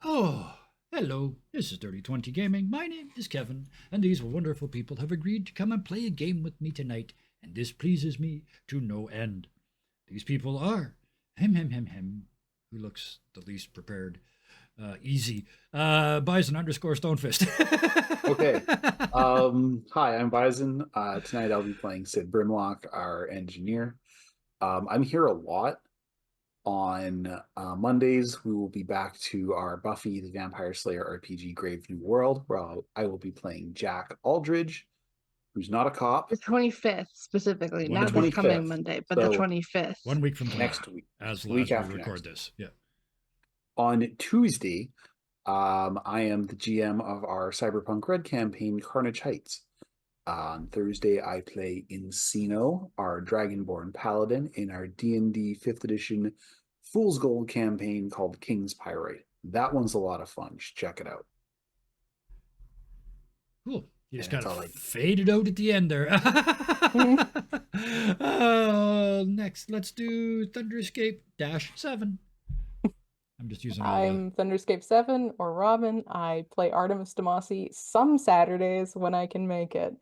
Oh, hello. This is Dirty 20 Gaming. My name is Kevin, and these wonderful people have agreed to come and play a game with me tonight, and this pleases me to no end. These people are him, who looks the least prepared. Easy. Bison underscore Stonefist. Okay. Hi, I'm Bison. Tonight I'll be playing Sid Brimlock, our engineer. I'm here a lot. On Mondays, we will be back to our Buffy the Vampire Slayer RPG Grave New World, where I will be playing Jack Aldridge, who's not a cop. The 25th, specifically, One The not this week, coming 25th. Monday, but the So 25th. 1 week from tonight, next week, as week we after record next. this. Yeah. On Tuesday, I am the GM of our Cyberpunk Red campaign, Carnage Heights. On Thursday, I play Encino, our Dragonborn Paladin, in our D&D 5th edition Fool's Gold campaign called King's Pyrite. That one's a lot of fun. Just check it out. Cool. You just And kind that's all of faded out at the end there. Next, let's do Thunderscape -7. I'm just using all I'm Thunderscape 7 or Robin. I play Artemis Demasi some Saturdays when I can make it.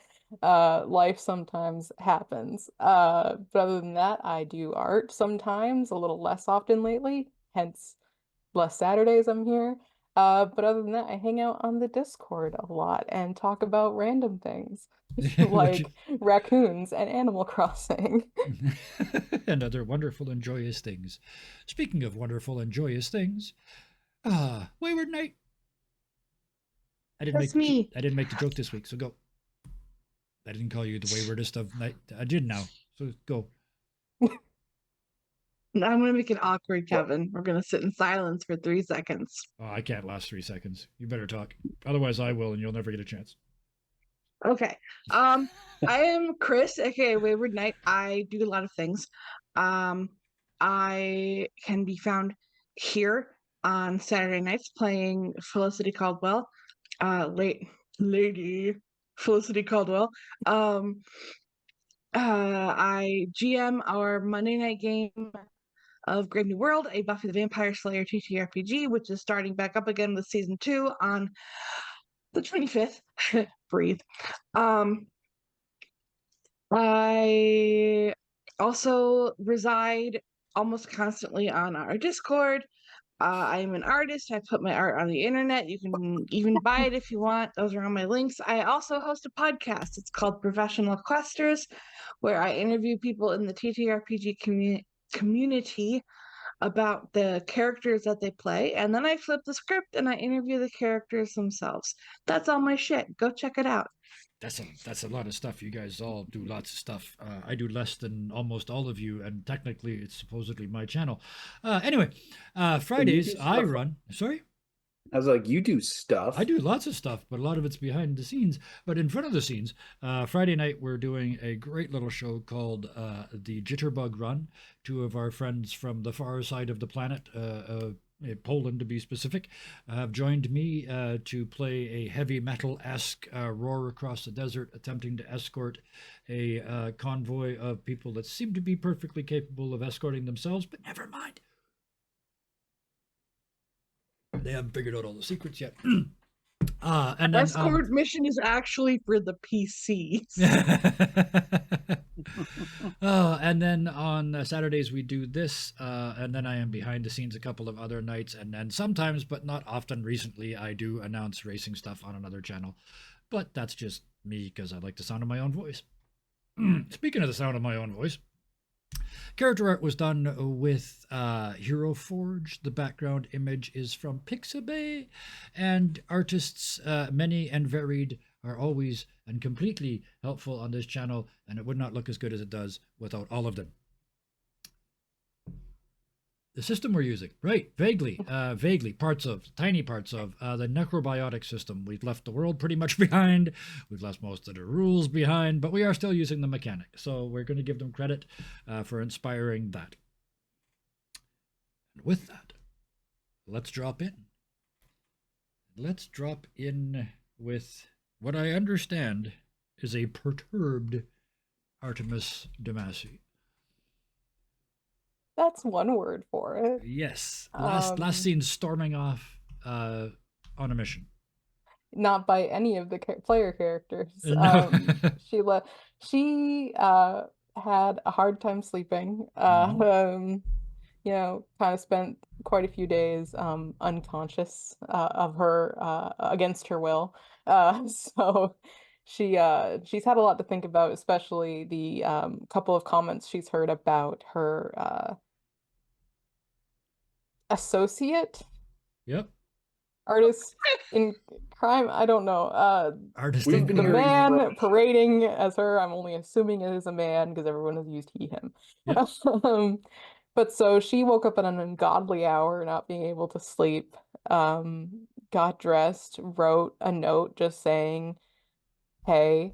Life sometimes happens. But other than that, I do art sometimes, a little less often lately, hence less Saturdays I'm here. But other than that, I hang out on the Discord a lot and talk about random things like raccoons and Animal Crossing. and other wonderful and joyous things. Speaking of wonderful and joyous things, Wayward Knight. I That's me. I didn't make the joke this week, so go. I didn't call you the waywardest of night. I did now, so go. I'm going to make it awkward, Kevin. We're going to sit in silence for 3 seconds. Oh, I can't last 3 seconds. You better talk. Otherwise, I will, and you'll never get a chance. Okay. I am Chris, aka Wayward Knight. I do a lot of things. I can be found here on Saturday nights playing Felicity Caldwell. Lady Felicity Caldwell. I GM our Monday night game of Grave New World, a Buffy the Vampire Slayer TTRPG, which is starting back up again with season 2 on the 25th. Breathe. I also reside almost constantly on our Discord. I am an artist. I put my art on the internet. You can even buy it if you want. Those are on my links. I also host a podcast. It's called Professional Questers, where I interview people in the TTRPG community about the characters that they play, and then I flip the script and I interview the characters themselves. That's all my shit. Go check it out. That's a lot of stuff. You guys all do lots of stuff. I do less than almost all of you, and technically it's supposedly my channel. Anyway, Fridays I run. Sorry? I was like, you do stuff. I do lots of stuff, but a lot of it's behind the scenes. But in front of the scenes, Friday night we're doing a great little show called the Jitterbug Run. 2 of our friends from the far side of the planet, Poland to be specific, have joined me to play a heavy metal-esque roar across the desert, attempting to escort a convoy of people that seem to be perfectly capable of escorting themselves, but never mind. They haven't figured out all the secrets yet. And then escort mission is actually for the PCs. And then on Saturdays we do this, and then I am behind the scenes a couple of other nights, and then sometimes, but not often recently, I do announce racing stuff on another channel. But that's just me because I like the sound of my own voice. Speaking of the sound of my own voice, character art was done with Hero Forge. The background image is from Pixabay, and artists, many and varied, are always and completely helpful on this channel, and it would not look as good as it does without all of them. The system we're using, right? Vaguely, tiny parts of the necrobiotic system. We've left the world pretty much behind. We've left most of the rules behind, but we are still using the mechanic. So we're going to give them credit for inspiring that. And with that, let's drop in. Let's drop in with what I understand is a perturbed Artemis Demasi. That's one word for it. Yes. Last scene storming off on a mission? Not by any of the player characters. No. She had a hard time sleeping. You know, kind of spent quite a few days unconscious of her against her will. So she's had a lot to think about, especially the couple of comments she's heard about her associate Yep. artist in crime. I don't know. Artist We've in been The crime. hearing man about parading as her, I'm only assuming it is a man because everyone has used he, him. Yep. But so she woke up at an ungodly hour, not being able to sleep, got dressed, wrote a note just saying, "Hey,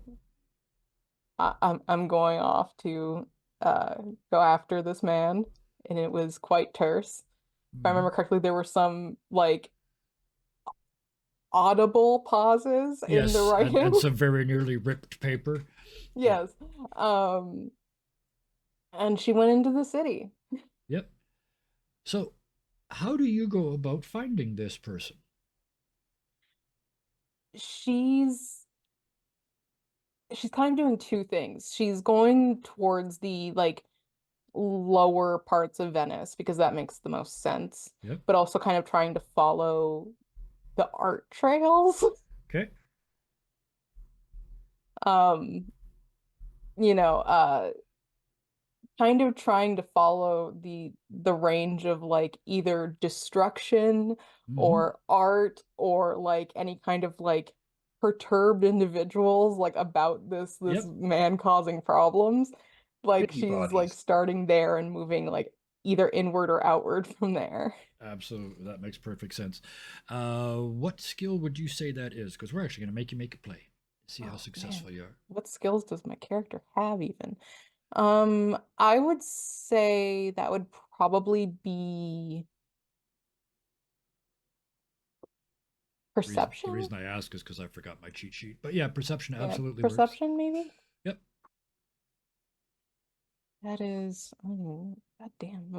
I'm going off to uh go after this man," and it was quite terse. If I remember correctly, there were some like audible pauses in the Yes, and writing. some very nearly ripped paper. Yeah. Yes. Um, and she went into the city. Yep. So, how do you go about finding this person? She's she's kind of doing two things. She's going towards the like lower parts of Venice because that makes the most sense, Yep. but also kind of trying to follow the art trails. Okay. Um, you know, kind of trying to follow the range of like either destruction Mm-hmm. or art or like any kind of like perturbed individuals like about this Yep. man causing problems. Like city she's like bodies. starting there and moving like either inward or outward from there. Absolutely. That makes perfect sense. What skill would you say that is? Because we're actually going to make a play. See how Oh man, successful you are. what skills does my character have even? I would say that would probably be The perception. reason I ask is because I forgot my cheat sheet. But yeah, perception Yeah, absolutely works. perception maybe. Yep. That is, oh, god damn.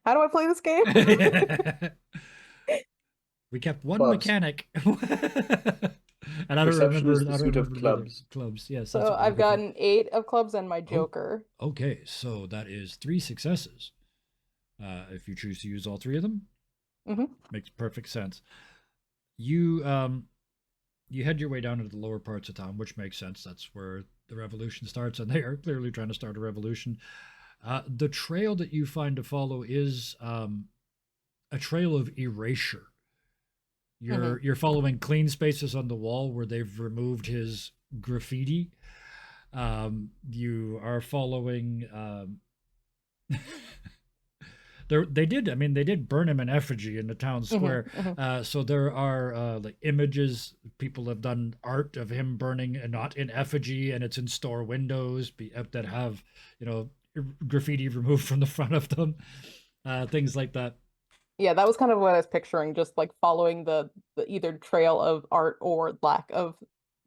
How do I play this game? We kept one Clubs. mechanic. And I don't Perception remember is the suit of the other clubs. clubs. Yes, that's So what we're I've looking for. gotten 8 of clubs and my Oh, joker. okay. So that is 3 successes. If you choose to use all 3 of them, Hmm. makes perfect sense. You head your way down into the lower parts of town, which makes sense. That's where the revolution starts, and they are clearly trying to start a revolution. The trail that you find to follow is a trail of erasure. Hmm. You're following clean spaces on the wall where they've removed his graffiti. You are following. They did. I mean, they did burn him in effigy in the town Hmm. square. Hmm. So there are like images. People have done art of him burning, and not in effigy, and it's in store windows that have, you know, graffiti removed from the front of them. Things like that. Yeah, that was kind of what I was picturing, just like following the either trail of art or lack of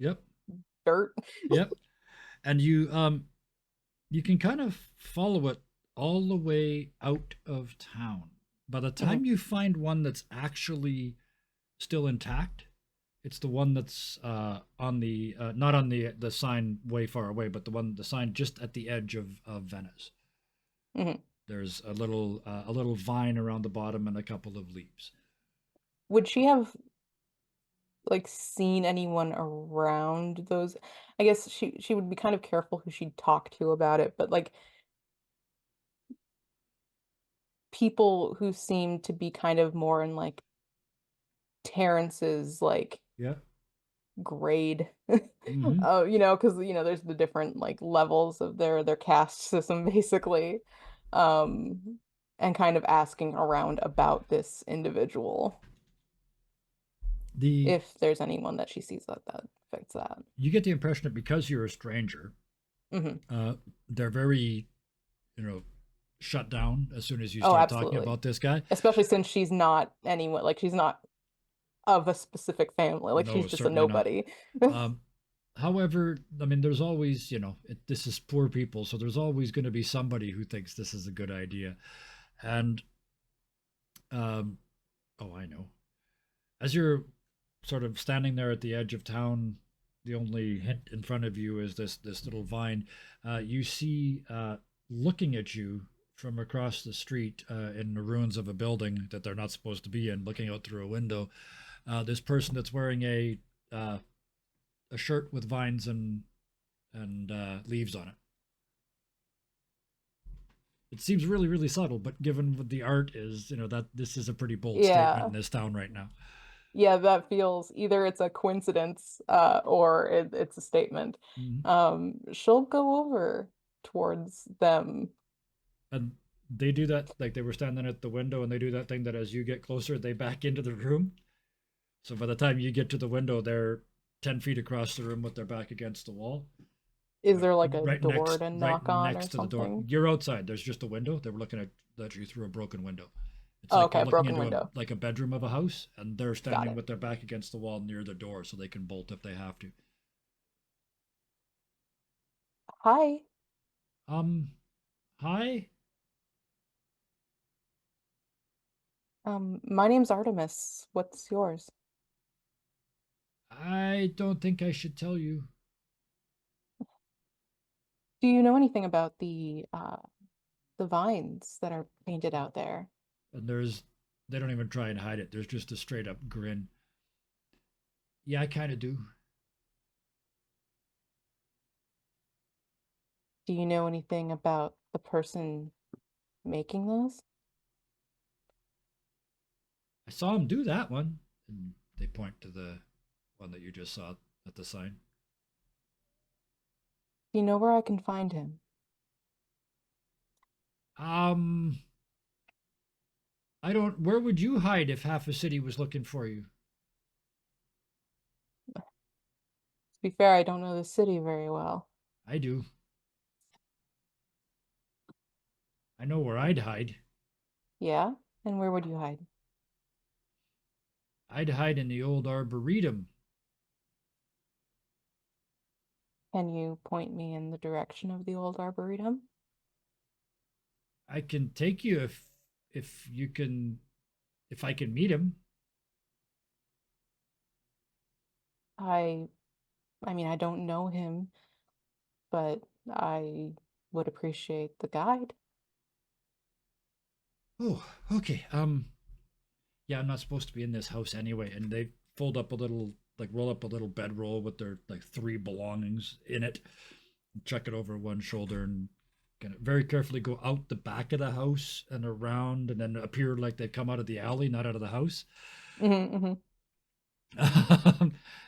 Yep. dirt. Yep. And you can kind of follow it all the way out of town. By the Hmm. time you find one that's actually still intact, it's the one that's on the not on the sign way far away, but the sign just at the edge of Venice. Hmm. There's a little vine around the bottom and a couple of leaves. Would she have like seen anyone around those? I guess she would be kind of careful who she'd talk to about it, but like people who seem to be kind of more in like Terrence's like Yeah. grade. Mm-hmm. Oh, you know, because you know, there's the different like levels of their caste system basically. Um, and kind of asking around about this individual The if there's anyone that she sees that affects that. You get the impression that because you're a stranger, Hmm. uh, they're very, you know, shut down as soon as you Oh, start talking absolutely. about this guy. Especially since she's not anyone, like she's not of a specific family, like No, she's just a certainly not. nobody. Um, However, I mean, there's always, you know, this is poor people, so there's always going to be somebody who thinks this is a good idea. And, oh, I know. As you're sort of standing there at the edge of town, the only hint in front of you is this little vine. You see, looking at you from across the street in the ruins of a building that they're not supposed to be in, looking out through a window. This person that's wearing uh, a shirt with vines and leaves on it. It seems really, really subtle, but given what the art is, that this is a pretty bold statement Yeah. in this town right now. Yeah, that feels either it's a coincidence, or it's a statement. Mhm. She'll go over towards them. And they do that, like they were standing at the window, and they do that thing that as you get closer, they back into the room. So by the time you get to the window, they're 10 feet across the room with their back against the wall. Is there like a Right door next, to right knock on or next to the door. something? You're outside. There's just a window. They were looking at you through a broken window. It's Oh, like you're okay, looking broken into window. a bedroom of a house, and they're Got standing it. with their back against the wall near the door, so they can bolt if they have to. Hi. Um, hi. My name's Artemis. What's yours? I don't think I should tell you. Do you know anything about the vines that are painted out there? And they don't even try and hide it. There's just a straight up grin. Yeah, I kind of do. Do you know anything about the person making those? I saw him do that one. And they point to the one that you just saw at the sign. Do you know where I can find him? Um, I don't. Where would you hide if half a city was looking for you? To be fair, I don't know the city very well. I do. I know where I'd hide. Yeah? And where would you hide? I'd hide in the old arboretum. Can you point me in the direction of the old arboretum? I can take you if you can if I can meet him. I I mean, I don't know him, but I would appreciate the guide. Oh, okay. Yeah, I'm not supposed to be in this house anyway. And they fold up a little, like roll up a little bedroll with their like three belongings in it, and chuck it over one shoulder, and kind of very carefully go out the back of the house and around, and then appear like they come out of the alley, not out of the house. Mm-hmm.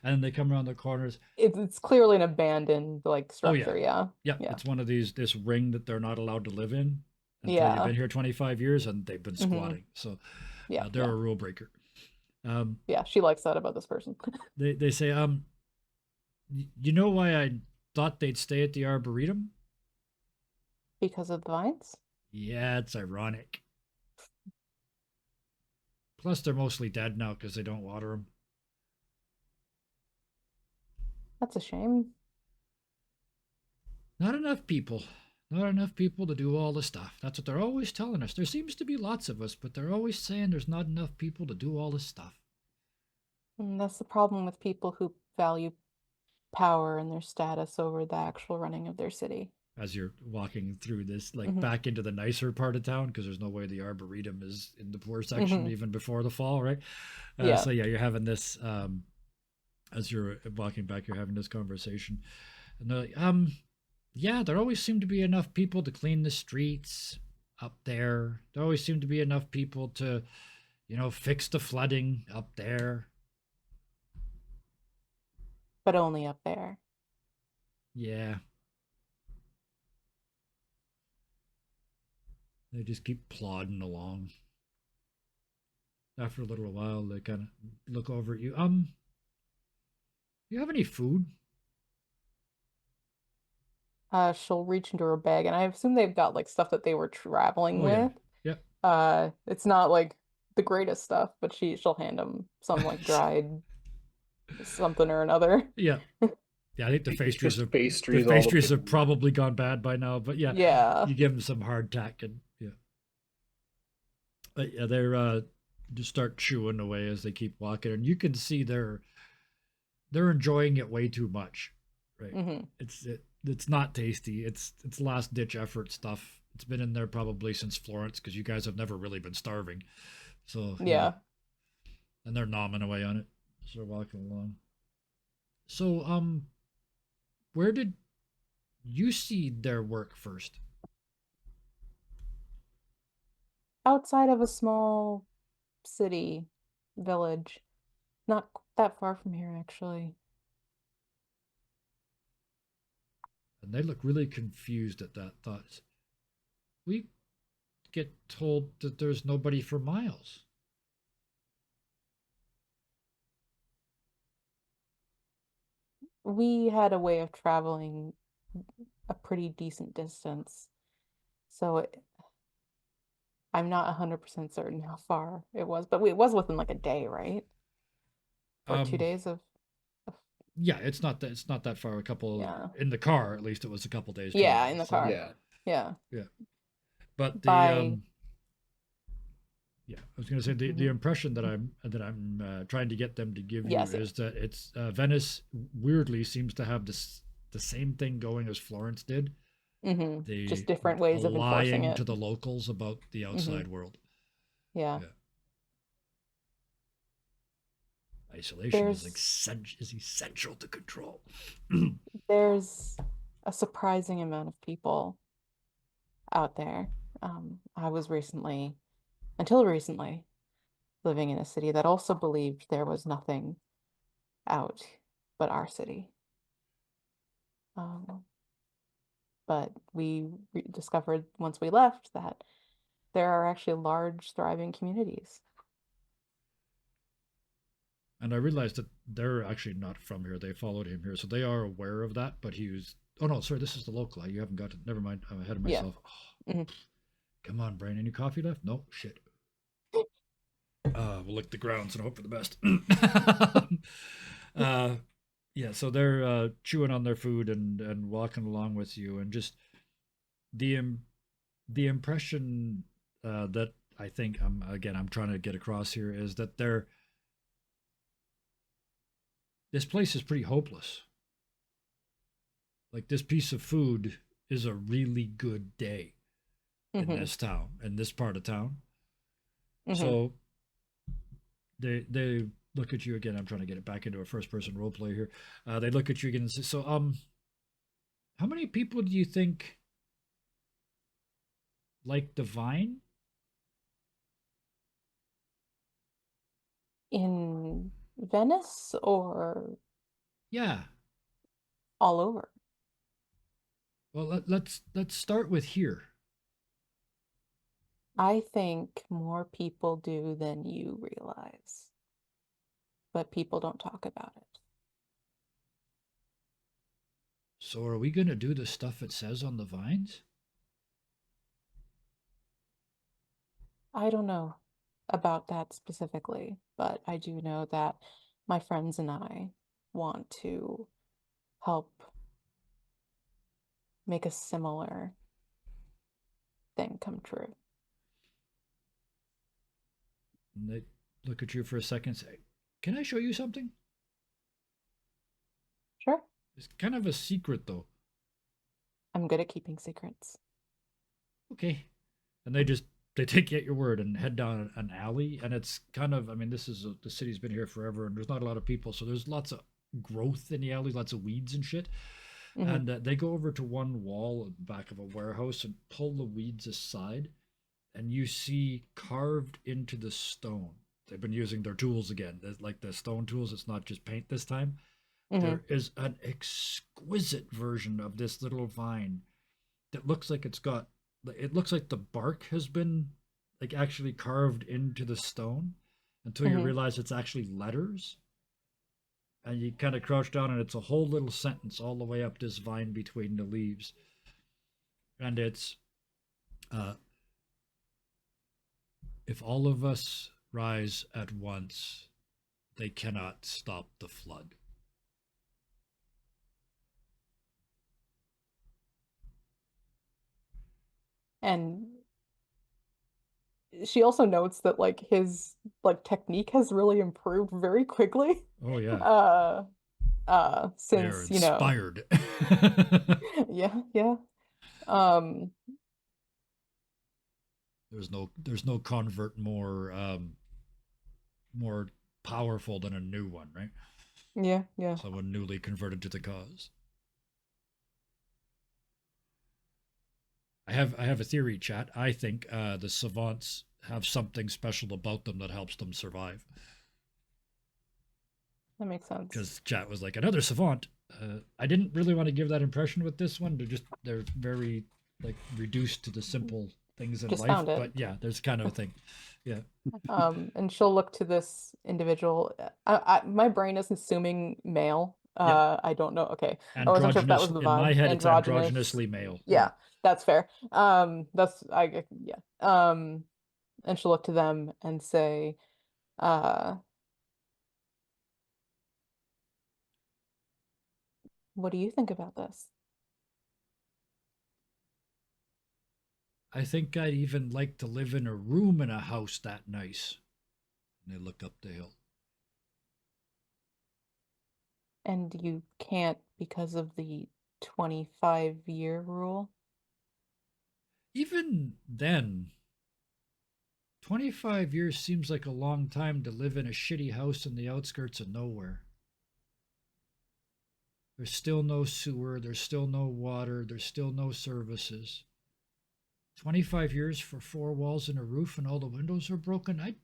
And they come around the corners. It's clearly an abandoned like Oh yeah, structure, yeah. yeah. Yeah. It's one of this ring that they're not allowed to live in until you've Yeah. been here 25 years, and they've been Mm-hmm. squatting. So Yeah. they're Yeah. a rule breaker. Um, Yeah, she likes that about this person. they say, you know why I thought they'd stay at the arboretum? Because of the vines? Yeah, it's ironic. Plus, they're mostly dead now because they don't water them. That's a shame. Not enough people. Not enough people to do all the stuff. That's what they're always telling us. There seems to be lots of us, but they're always saying there's not enough people to do all the stuff. And that's the problem with people who value power and their status over the actual running of their city. As you're walking through this, like Mhm. back into the nicer part of town, because there's no way the arboretum is in the poor section Mhm. even before the fall, right? Yeah. So yeah, you're having this as you're walking back, you're having this conversation, and they're like, yeah, there always seem to be enough people to clean the streets up there. There always seem to be enough people to, fix the flooding up there. But only up there. Yeah. They just keep plodding along. After a little while, they kind of look over at you. You have any food? She'll reach into her bag, and I assume they've got like stuff that they were traveling Oh yeah. with. Yep. It's not like the greatest stuff, but she'll hand him some like dried something or another. Yeah. Yeah, I think the pastries Just have pastries, the all the pastries have pickled- probably gone bad by now. But yeah, Yeah. you give them some hardtack, and yeah. But yeah, they're just start chewing away as they keep walking, and you can see they're enjoying it way too much. Right? Mm-hmm. It's not tasty. It's last ditch effort stuff. It's been in there probably since Florence because you guys have never really been starving. So yeah, Yeah. and they're nomming away on it. So they're walking along. So where did you see their work first? Outside of a small city, village, not that far from here, actually. And they look really confused at that thought. We get told that there's nobody for miles. We had a way of traveling a pretty decent distance, so I'm not 100% certain how far it was, but it was within like a day, right? Or two Um, days of yeah, it's not that far. A couple yeah. in the car, at least it was a couple days Yeah, travel. in the So car. Yeah. Yeah. yeah, but the By yeah, I was going to say the mhm. impression that I'm trying to get them to give you Yes, is that it's Venice weirdly seems to have the same thing going as Florence did. Just The different ways of enforcing lying it. to the locals about the Hmm. outside world. Yeah. Yeah, isolation There's is essential to control. there's a surprising amount of people out there. I was recently, until recently, living in a city that also believed there was nothing out but our city. Um, but we discovered once we left that there are actually large, thriving communities. And I realized that they're actually not from here. They followed him here, so they are aware of that. But he was. Oh no, sorry, this is the local. You haven't got it. Never mind. I'm ahead of Yeah. myself. Oh, Hmm. come on, Brian. Any coffee left? No. Shit. We'll lick the grounds and hope for the best. uh, yeah, so they're chewing on their food and walking along with you, and just the the impression that I think I'm trying to get across here is that this place is pretty hopeless. Like this piece of food is a really good day in Hmm. this town, in this part of town. Hmm. So they look at you again. I'm trying to get it back into a first person role play here. They look at you again and say, "So how many people do you think like the vine?" In Venice or Yeah. all over? Well, let's start with here. I think more people do than you realize, but people don't talk about it. So are we gonna do the stuff it says on the vines? I don't know about that specifically, but I do know that my friends and I want to help make a similar thing come true. And they look at you for a second and say, "Can I show you something?" Sure. It's kind of a secret though. I'm good at keeping secrets. Okay. And they take you at your word and head down an alley, and it's kind of, I mean, the city's been here forever, and there's not a lot of people, so there's lots of growth in the alley, lots of weeds and shit. Hmm. And they go over to one wall at the back of a warehouse and pull the weeds aside, and you see carved into the stone. They've been using their tools again, like the stone tools. It's not just paint this time. Hmm. There is an exquisite version of this little vine that looks like it looks like the bark has been like actually carved into the stone until you Hmm. realize it's actually letters, and you kind of crouch down and it's a whole little sentence all the way up this vine between the leaves, and it's uh, if all of us rise at once, they cannot stop the flood. And she also notes that like his like technique has really improved very quickly. Oh yeah, they are Since, inspired. yeah, yeah. Um, There's no convert more powerful than a new one, right? yeah, yeah. Someone newly converted to the cause. I have a theory, chat. I think the savants have something special about them that helps them survive. That makes sense. Because chat was like another savant. I didn't really want to give that impression with this one. They're very like reduced to the simple things in Just life. found it. But yeah, there's kind of a thing. Yeah. And she'll look to this individual. My brain is assuming male. Yep. I don't know. Okay. I wasn't sure if that Androgynous was the in my vibe. head, it's Androgynous. androgynously male. Yeah, that's fair. Yeah. And she'll look to them and say, what do you think about this? I think I'd even like to live in a room in a house that nice. And they look up the hill. And you can't because of the 25-year rule? Even then, 25 years seems like a long time to live in a shitty house in the outskirts of nowhere. There's still no sewer, there's still no water, there's still no services. 25 years for four walls and a roof and all the windows are broken?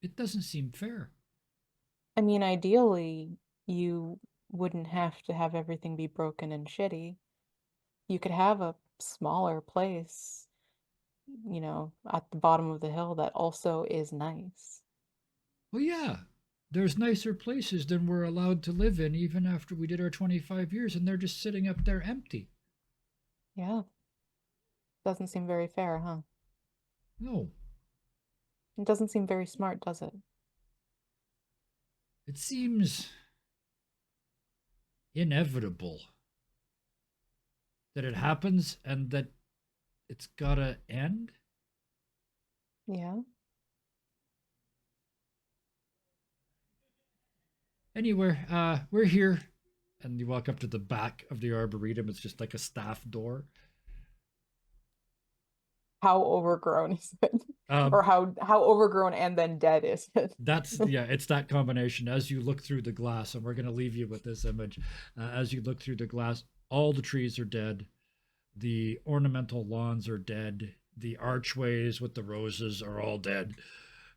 It doesn't seem fair. I mean, ideally, you wouldn't have to have everything be broken and shitty. You could have a smaller place, at the bottom of the hill that also is nice. Well, yeah, there's nicer places than we're allowed to live in even after we did our 25 years, and they're just sitting up there empty. Yeah. Doesn't seem very fair, huh? No, It doesn't seem very smart, does it? it seems inevitable that it happens and that it's gotta end. Yeah. Anyway, we're here. And you walk up to the back of the Arboretum. It's just like a staff door. How overgrown is it? Or how overgrown and then dead is it? It's that combination. As you look through the glass, and we're going to leave you with this image. As you look through the glass, all the trees are dead. The ornamental lawns are dead. The archways with the roses are all dead.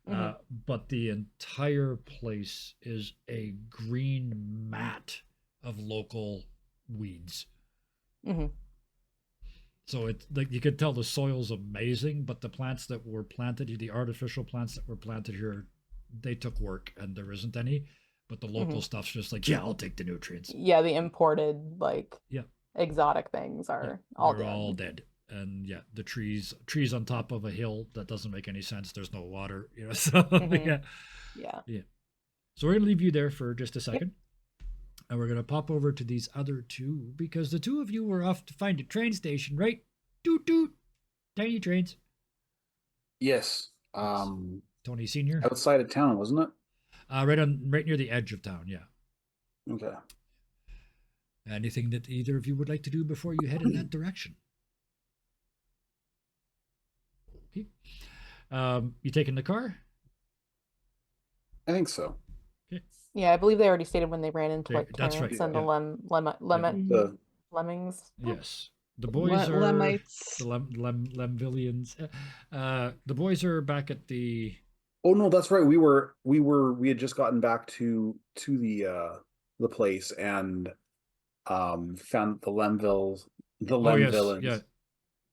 But the entire place is a green mat of local weeds. So it's like you could tell the soil's amazing, but the plants that were planted, the artificial plants that were planted here, they took work and there isn't any. But the local stuff's just like, yeah, I'll take the nutrients. Yeah, the imported exotic things are all they're dead. all dead. And yeah, the trees on top of a hill that doesn't make any sense. There's no water, So yeah. So we're gonna leave you there for just a second. And we're going to pop over to these other two because the two of you were off to find a train station, right? Doot doot. Tiny trains. Yes. Tony Sr. Outside of town, wasn't it? Right near the edge of town, yeah. Okay. Anything that either of you would like to do before you head in that direction? Okay. You taking the car? I think so. Okay. Yeah, I believe they already stated when they ran into That's Clarence right. and the lemmings. Yes. The boys are Lemites. the Lemvillians. The boys are back at the. Oh no, that's right. We had just gotten back to the place and found the Lemvilles, the Lemvillains. Yes.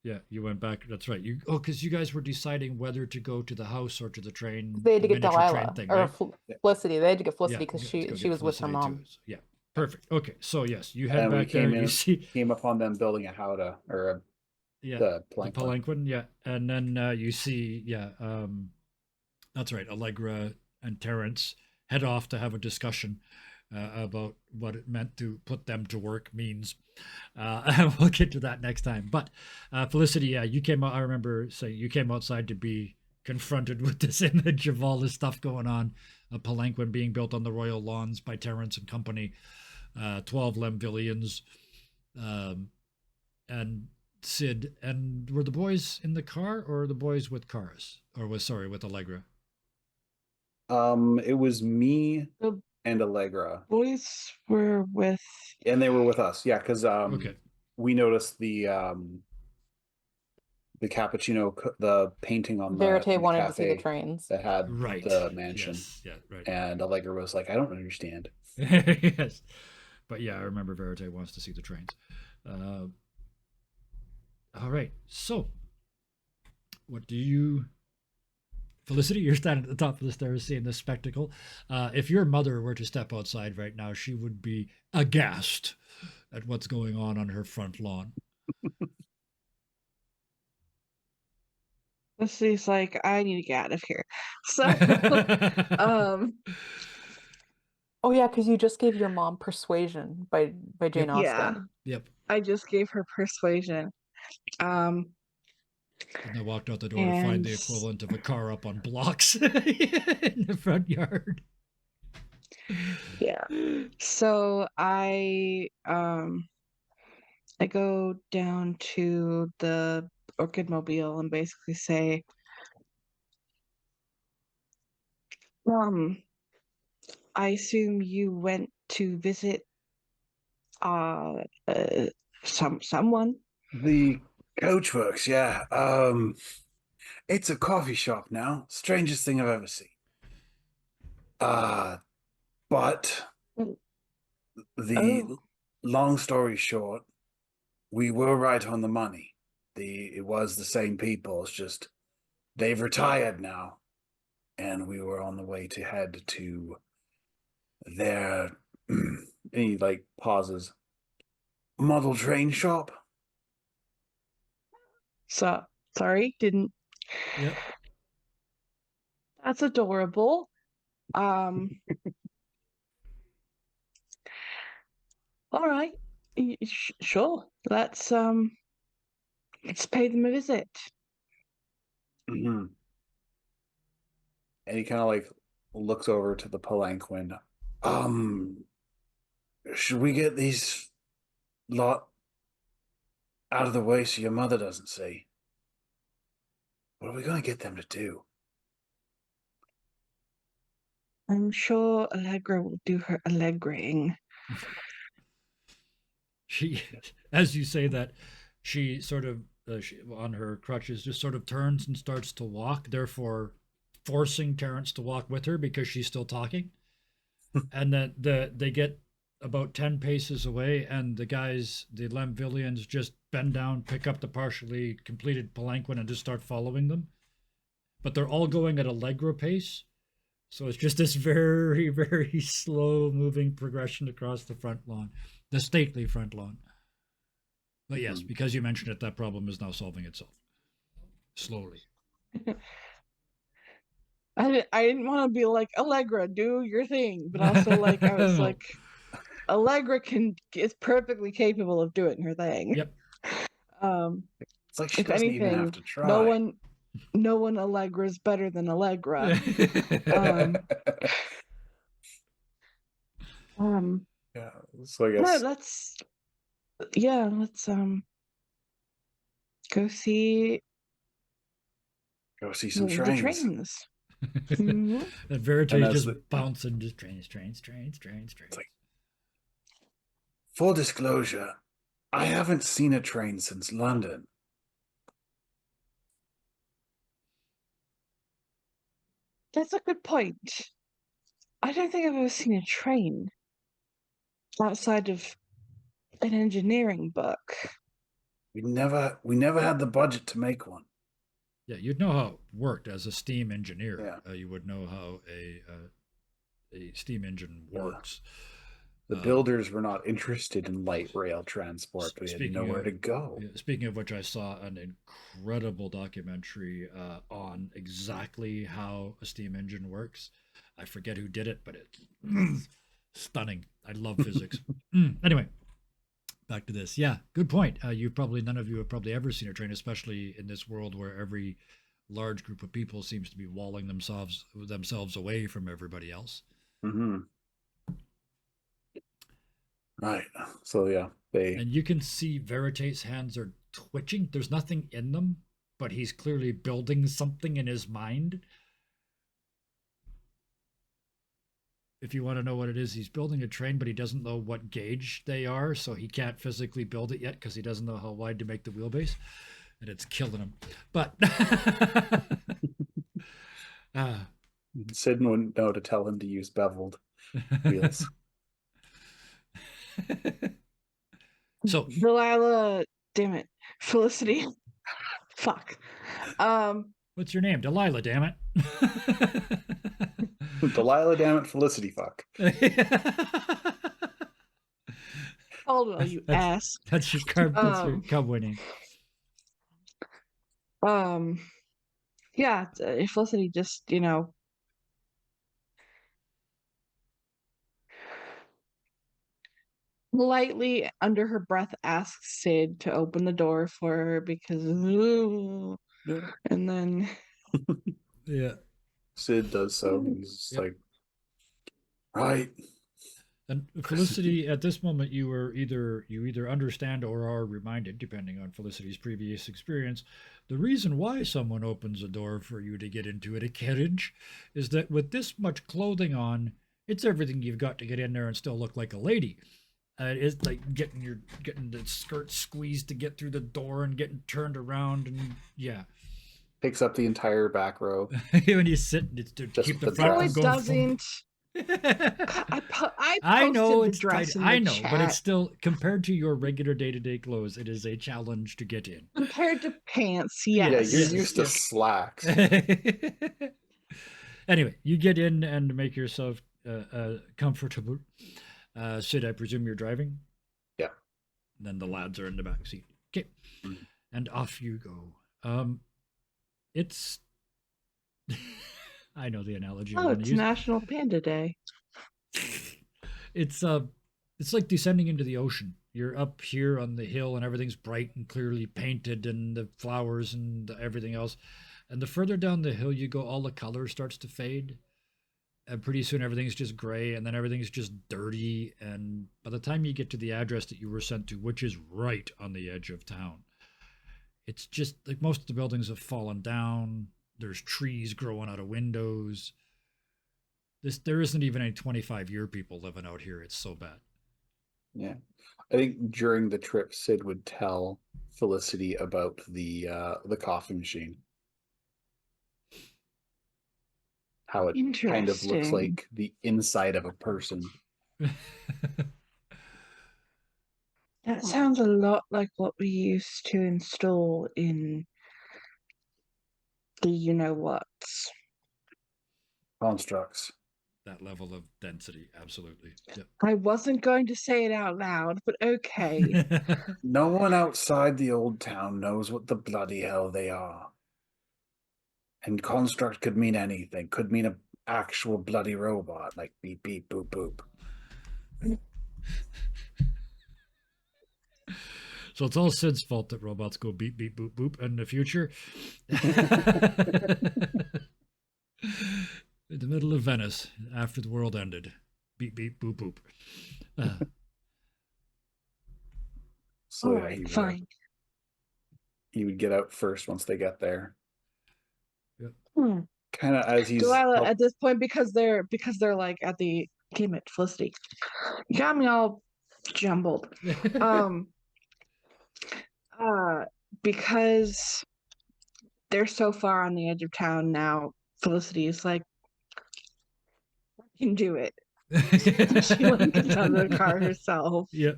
Yeah, you went back. That's right. Because you guys were deciding whether to go to the house or to the train. They had to get Delilah thing, or right? Felicity. They had to get Felicity because she was with her mom. Too. Yeah, perfect. Okay, so yes, you head back there. You came upon them building a howdah or the palanquin. Yeah, and then you see that's right. Allegra and Terrence head off to have a discussion about what it meant to put them to work means. We'll get to that next time. But Felicity, you came out. I remember saying you came outside to be confronted with this image of all this stuff going on, a palanquin being built on the royal lawns by Terence and company, 12 Lemvillians, and Sid. And were the boys in the car, or the boys with cars, or with Allegra? It was me The and Allegra, boys were with. and they were with us. Yeah, because Okay. we noticed the cappuccino, the painting on Verite in the wanted to see the cafe trains. that had Right. the mansion, Yes. Yeah. Right. and Allegra was like, "I don't understand." Yes. But yeah, I remember Verite wants to see the trains. All right. So, what do you, Felicity? You're standing at the top of the stairs seeing this spectacle. If your mother were to step outside right now, she would be aghast at what's going on her front lawn. Leslie's like, I need to get out of here. So, um, Oh yeah, because you just gave your mom Persuasion by Jane yeah, Austen. Yep. I just gave her Persuasion. And I walked out the door to find And the equivalent of a car up on blocks in the front yard. yeah, so I go down to the Orchid Mobile and basically say, I assume you went to visit uh, uh someone. The Coachworks, yeah. It's a coffee shop now. Strangest thing I've ever seen. But the Oh, long story short, we were right on the money. It was the same people. It's just they've retired now, and we were on the way to head to their. And he like pauses. Model train shop. so sorry, didn't. Yep. That's adorable. Um, all right, sure. Let's pay them a visit. Mm-hmm. And he kind of like looks over to the palanquin. Should we get these lot out of the way so your mother doesn't see? What are we going to get them to do? I'm sure Allegra will do her Allegraing. She, as you say that, she sort of, on her crutches, just sort of turns and starts to walk, therefore forcing Terence to walk with her because she's still talking. And then they get about 10 paces away, and the Lemvillians, just bend down, pick up the partially completed palanquin, and just start following them. But they're all going at Allegra pace. So it's just this very, very slow moving progression across the front lawn, the stately front lawn. But yes, because you mentioned it, that problem is now solving itself slowly. I didn't want to be like, Allegra, do your thing, but also like I was No. like, Allegra is perfectly capable of doing her thing. Yep. It's like she If doesn't even have anything, to try. no one Allegra's better than Allegra. Yeah, so I No, guess let's go see go see some the trains. trains. Mhm. And Verite And that's just bouncing, just trains. like, full disclosure, I haven't seen a train since London. That's a good point. I don't think I've ever seen a train outside of an engineering book. We never had the budget to make one. Yeah, you'd know how it worked as a steam engineer. Yeah. You would know how a steam engine works. The builders were not interested in light rail transport. We had nowhere to go. Speaking of which, I saw an incredible documentary on exactly how a steam engine works. I forget who did it, but it's stunning. I love physics. Anyway, back to this. Yeah, good point. None of you have probably ever seen a train, especially in this world where every large group of people seems to be walling themselves away from everybody else. Mm-hmm. Right. So yeah, they And you can see Veritate's hands are twitching. There's nothing in them, but he's clearly building something in his mind. If you want to know what it is, he's building a train, but he doesn't know what gauge they are, so he can't physically build it yet because he doesn't know how wide to make the wheelbase, and it's killing him. But Sid wouldn't know to tell him to use beveled wheels. So Delilah, damn it, Felicity. Fuck. what's your name? Delilah, damn it. Delilah, damn it, Felicity, fuck. Caldwell, you ass. That's your cowboy name. Yeah, Felicity just, lightly under her breath asks Sid to open the door for her because, and then Yeah. Sid does so. He's just like, right. And Felicity, at this moment, you either understand or are reminded, depending on Felicity's previous experience, the reason why someone opens a door for you to get into a carriage is that with this much clothing on, it's everything you've got to get in there and still look like a lady. It's like getting the skirt squeezed to get through the door and getting turned around, and yeah. Takes up the entire back row. When you sit, it's to Just keep the the front dress. from going. doesn't. I I know posted it's the dress tight. in the I know, chat. but it's still compared to your regular day-to-day clothes, it is a challenge to get in. Compared to pants, Yeah, yes. you're used to slacks. Anyway, you get in and make yourself comfortable. Sid, I presume you're driving? Yeah. And then the lads are in the back seat. Okay. Mhm. And off you go. It's I know the analogy I Oh, want to it's use. National Panda Day. It's like descending into the ocean. You're up here on the hill and everything's bright and clearly painted and the flowers and everything else. And the further down the hill you go, all the color starts to fade. And pretty soon everything's just gray and then everything's just dirty. And by the time you get to the address that you were sent to, which is right on the edge of town, it's just like most of the buildings have fallen down. There's trees growing out of windows. There isn't even any 25-year people living out here. It's so bad. Yeah. I think during the trip, Sid would tell Felicity about the coffee machine. How it kind of looks Interesting. like the inside of a person. That sounds a lot like what we used to install in the you-know-whats. Constructs. That level of density, absolutely. Yep. I wasn't going to say it out loud, but okay. No one outside the old town knows what the bloody hell they are. And construct could mean anything. Could mean an actual bloody robot, like beep beep boop boop. So it's all Sid's fault that robots go beep beep boop boop in the future. In the middle of Venice, after the world ended. Beep beep boop boop. So All yeah, right, fine. he would get out first once they get there. Hmm. Kind of as he's Delilah, at this point, because they're like at the damn it, Felicity. You got me all jumbled. Because they're so far on the edge of town now, Felicity is like, I can do it. She like gets out of the car herself. Yeah.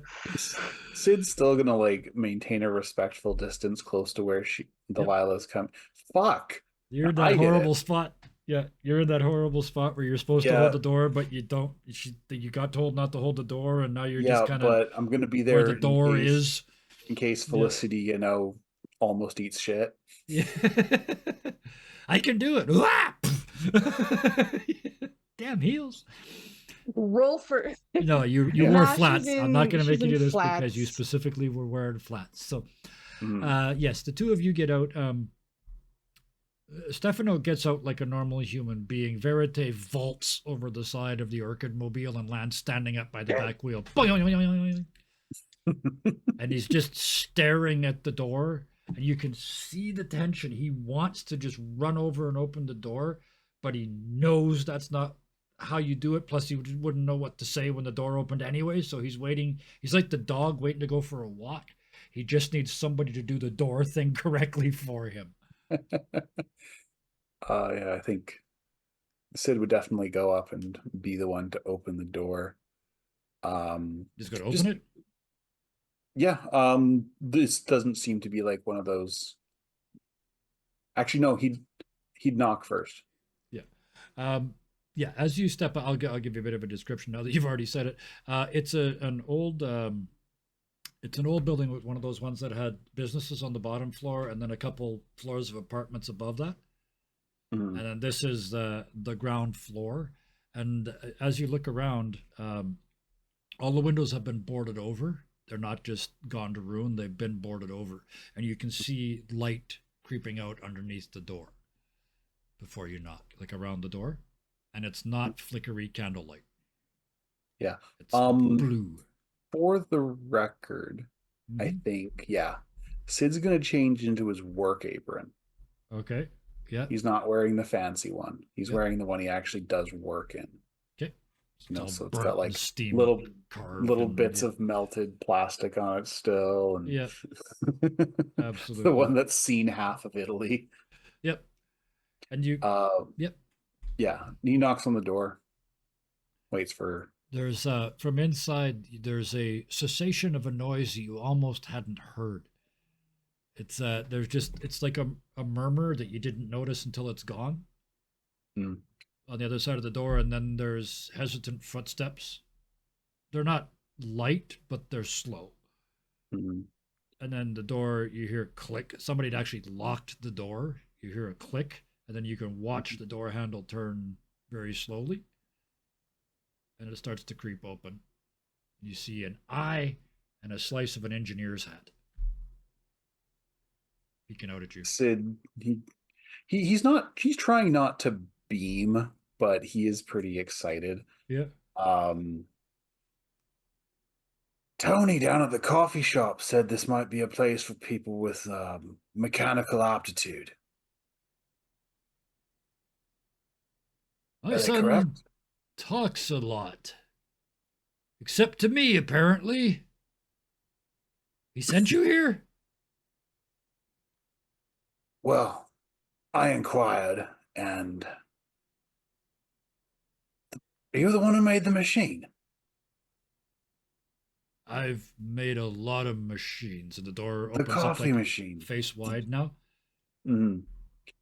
Sid's still gonna like maintain a respectful distance close to where Delilah's coming. Fuck. You're in I that get horrible it. spot. Yeah, you're in that horrible spot where you're supposed to Yeah. hold the door, but you don't. You got told not to hold the door, and now you're Yeah, just kind of but I'm gonna be there where the door is. in case Felicity, you know, almost eats shit. Yeah. I can do it. Damn heels. Roll for No, you Yeah. wore Nah, she's flats. I'm not going to she's make you in do this because you flats. specifically were wearing flats. So, Mhm. yes, the two of you get out. Stefano gets out like a normal human being. Verite vaults over the side of the Orchid Mobile and lands standing up by the back wheel. And he's just staring at the door. And you can see the tension. He wants to just run over and open the door, but he knows that's not how you do it. Plus, he wouldn't know what to say when the door opened anyway. So he's waiting. He's like the dog waiting to go for a walk. He just needs somebody to do the door thing correctly for him. Yeah, I think Sid would definitely go up and be the one to open the door. He's going to open it? Yeah, this doesn't seem to be like one of those. Actually, no, he'd knock first. Yeah. Yeah, as you step out, I'll give you a bit of a description now that you've already said it. It's an old building with one of those ones that had businesses on the bottom floor and then a couple floors of apartments above that. Mhm. And then this is the ground floor. And as you look around, all the windows have been boarded over. They're not just gone to ruin, they've been boarded over. And you can see light creeping out underneath the door before you knock, like around the door. And it's not flickery candlelight. Yeah. It's blue. For the record, I think, yeah, Sid's gonna change into his work apron. Okay. Yeah. He's not wearing the fancy one. He's wearing the one he actually does work in. Okay. You know, It's so it's got like steam little bits of melted plastic on it still, and yeah, absolutely, the one that's seen half of Italy. Yep. And you yep. Yeah, he knocks on the door, waits for. There's from inside there's a cessation of a noise that you almost hadn't heard. It's there's just it's like a murmur that you didn't notice until it's gone. Mm. On the other side of the door, and then there's hesitant footsteps. They're not light, but they're slow. Mm-hmm. And then the door, you hear click. Somebody had actually locked the door. You hear a click, and then you can watch the door handle turn very slowly. And it starts to creep open. You see an eye and a slice of an engineer's hat peeking out at you. Sid, he's trying not to beam, but he is pretty excited. Yeah. Tony down at the coffee shop said this might be a place for people with mechanical aptitude. My son talks a lot. Except to me, apparently. He sent you here? Well, I inquired, and you're the one who made the machine. I've made a lot of machines, and the door The opens up coffee like machine. face wide now. Mm-hmm.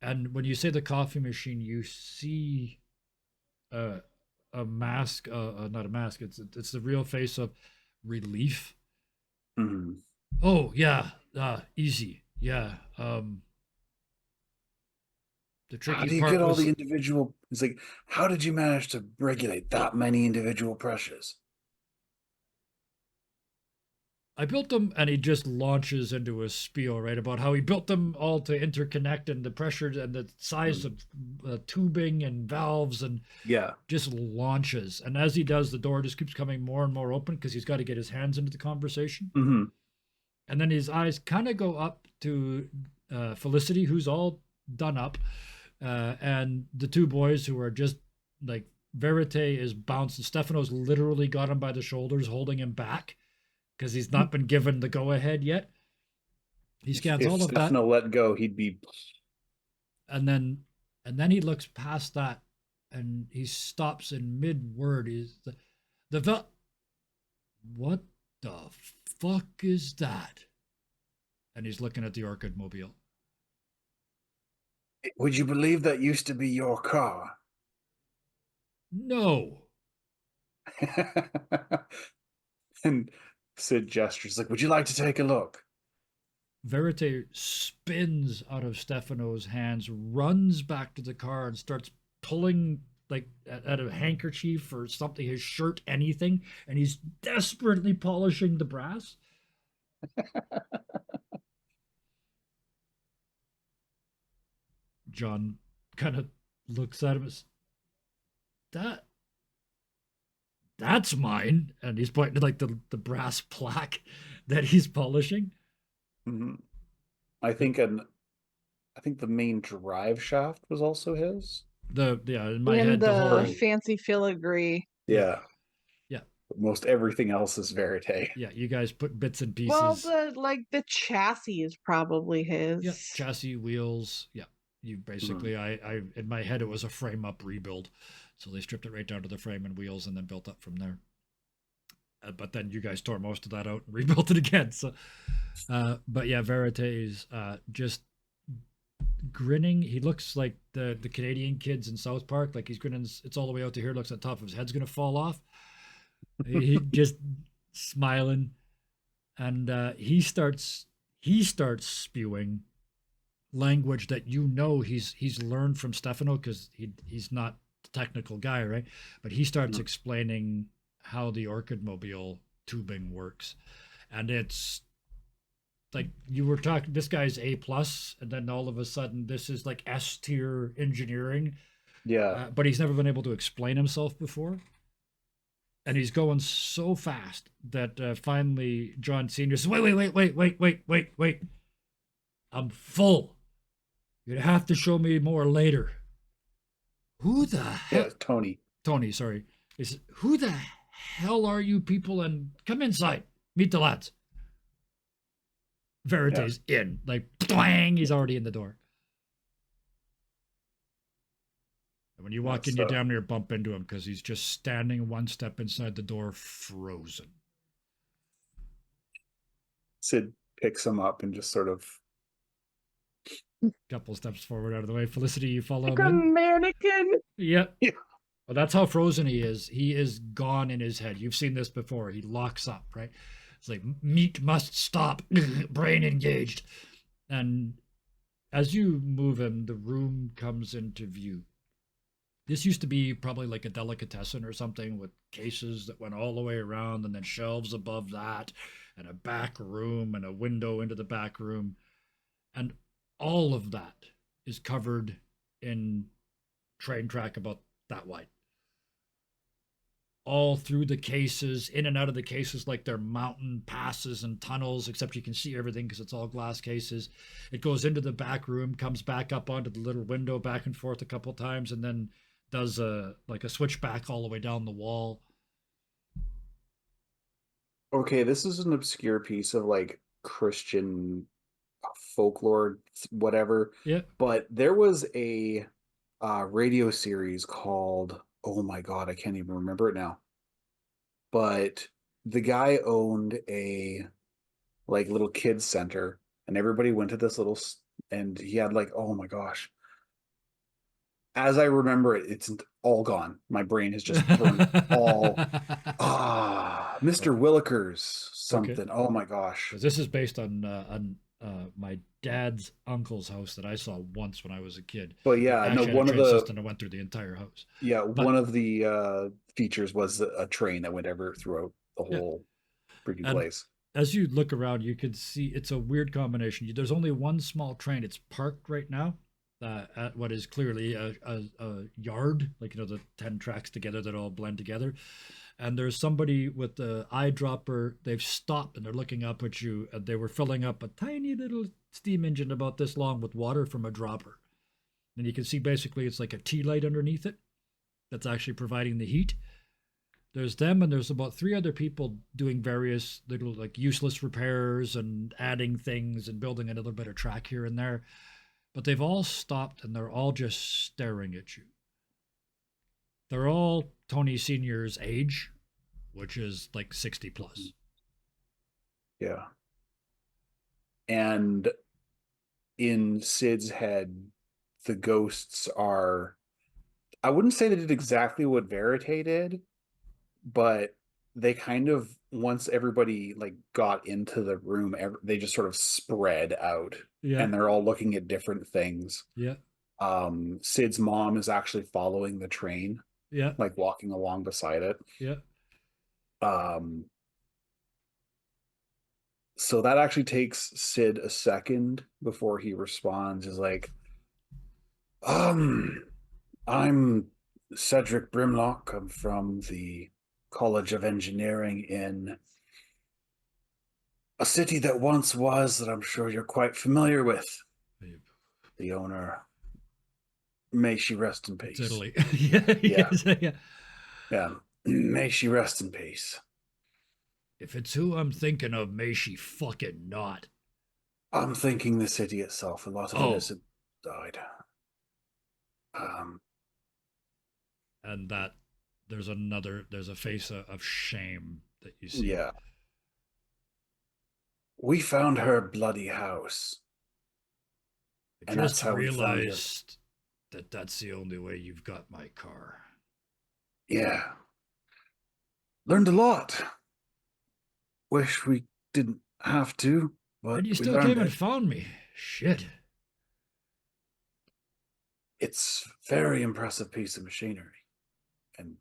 And when you say the coffee machine, you see a mask, not a mask. It's the real face of relief. Mm-hmm. Oh yeah, easy. Yeah. The tricky how do you part get all was, the individual? It's like, how did you manage to regulate that many individual pressures? I built them, and he just launches into a spiel, right, about how he built them all to interconnect and the pressure and the size of tubing and valves, and just launches. And as he does, the door just keeps coming more and more open because he's got to get his hands into the conversation. Mm-hmm. And then his eyes kind of go up to Felicity, who's all done up, and the two boys who are just like, Verite is bouncing. Stefano's literally got him by the shoulders, holding him back, because he's not been given the go-ahead yet. He scans all of that. If Stefano let go, he'd be. And then he looks past that, and he stops in mid-word. He's what the fuck is that? And he's looking at the Orchid Mobile. Would you believe that used to be your car? No. And Sid gestures like, would you like to take a look? Verite spins out of Stefano's hands, runs back to the car, and starts pulling like at a handkerchief or something, his shirt, anything, and he's desperately polishing the brass. John kind of looks at him as that that's mine, and he's pointing to like the brass plaque that he's polishing. Mhm. I think the main drive shaft was also his. In my And head the the whole fancy filigree. Yeah. yeah Most everything else is Verite. yeah you guys put bits and Well, pieces. the chassis is probably his. Yeah, chassis, wheels. Yeah, you basically I in my head it was a frame up rebuild, so they stripped it right down to the frame and wheels and then built up from there. But then you guys tore most of that out and rebuilt it again. So, but yeah, Verite is just grinning. He looks like the Canadian kids in South Park. Like he's grinning. It's all the way out to here. Looks at the top of his head's gonna fall off. He just smiling, and he starts spewing language that he's learned from Stefano because he's not the technical guy, right? But he starts explaining how the Orchid Mobile tubing works, and it's like you were talking. This guy's A+, and then all of a sudden this is like S-tier engineering. Yeah. But he's never been able to explain himself before. And he's going so fast that finally John Sr. says, wait. I'm full. You'd have to show me more later. Who the hell? Yeah, Tony. Tony, sorry. He says, who the hell are you people? And come inside. Meet the lads. Verite's in. Like, twang, he's already in the door. And when you walk in, you damn near bump into him because he's just standing one step inside the door, frozen. Sid picks him up and just sort of Couple steps forward out of the way. Felicity, you follow Like him a in? mannequin. Yep. Yeah. Well, that's how frozen he is. He is gone in his head. You've seen this before. He locks up, right? It's like meat must stop, brain engaged. And as you move him, the room comes into view. This used to be probably like a delicatessen or something with cases that went all the way around and then shelves above that and a back room and a window into the back room. And all of that is covered in train track about that wide. All through the cases, in and out of the cases, like they're mountain passes and tunnels, except you can see everything because it's all glass cases. It goes into the back room, comes back up onto the little window, back and forth a couple times, and then does a switchback all the way down the wall. Okay, this is an obscure piece of like Christian folklore, whatever. Yeah. But there was a radio series called, oh my God, I can't even remember it now. But the guy owned a like little kids center, and everybody went to this little, and he had like, oh my gosh. As I remember it, it's all gone. My brain has just burned all. Mr. Willikers something. Okay. Oh my gosh. Because this is based on my dad's uncle's house that I saw once when I was a kid. But yeah, It no, actually had a one of train the system that went through the entire house. yeah, But one of the features was a train that went ever throughout the yeah, whole freaking and place. as you look around, you can see it's a weird combination. There's only one small train. It's parked right now at what is clearly a yard, like the 10 tracks together that all blend together. And there's somebody with the eyedropper. They've stopped and they're looking up at you. And they were filling up a tiny little steam engine about this long with water from a dropper. And you can see basically it's like a tea light underneath it that's actually providing the heat. There's them, and there's about 3 other people doing various little like useless repairs and adding things and building a little bit of track here and there. But they've all stopped and they're all just staring at you. They're all Tony Sr.'s age, which is like 60 plus. Yeah. And in Sid's head, the ghosts are, I wouldn't say they did exactly what Verite did, but they kind of, once everybody like got into the room, they just sort of spread out. Yeah. And they're all looking at different things. Yeah. Sid's mom is actually following the train. Yeah. Like walking along beside it. Yeah. So that actually takes Sid a second before he responds. Is like, I'm Cedric Brimlock. I'm from the College of Engineering in a city that once was, that I'm sure you're quite familiar with. The owner, may she rest in It's peace. Italy. Yeah, Yeah. yeah. Yeah, may she rest in peace. If it's who I'm thinking of, may she fucking not. I'm thinking the city itself. A lot of Oh, innocent died. Um, and that there's a face of shame that you see. yeah. We found her bloody house, I and that's just how we found your. realized that that's the only way you've got my car. Yeah. Learned a lot. Wish we didn't have to, but And you we still learned came and it. found me. Shit. It's a very impressive piece of machinery, and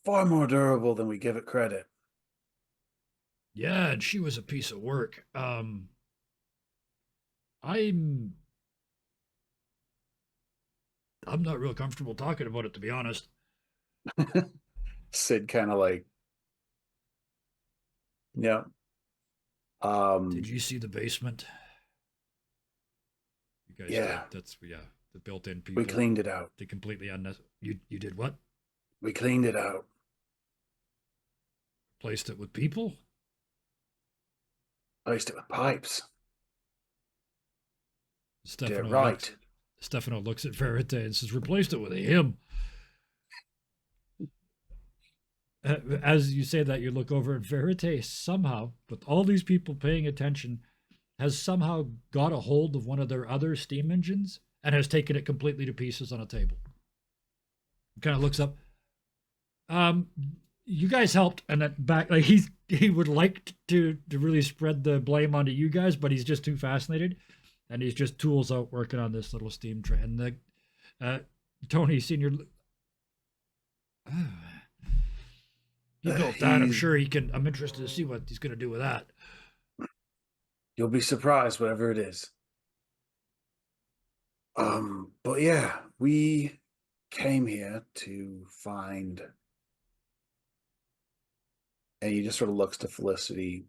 far more durable than we give it credit. Yeah, and she was a piece of work. I'm I'm not real comfortable talking about it, to be honest. Sid kind of like, yeah. Did you see the basement? You guys did. Yeah, That's yeah. The built-in we people. cleaned it out. They completely unnecessary. You did what? We cleaned it out. Placed it with people? Placed it with pipes. Did it Stefano looks. right. Stefano looks at Verite and says, "Replaced it with a him." As you say that, you look over at Verite. Somehow, with all these people paying attention, has somehow got a hold of one of their other steam engines and has taken it completely to pieces on a table. Kind of looks up. Um, you guys helped, and then back like he would like to really spread the blame onto you guys, but he's just too fascinated, and he's just tools out working on this little steam train. And the Tony Senior, he built that. I'm sure he can. I'm interested to see what he's going to do with that. You'll be surprised, whatever it is. But yeah, we came here to find, and he just sort of looks to Felicity,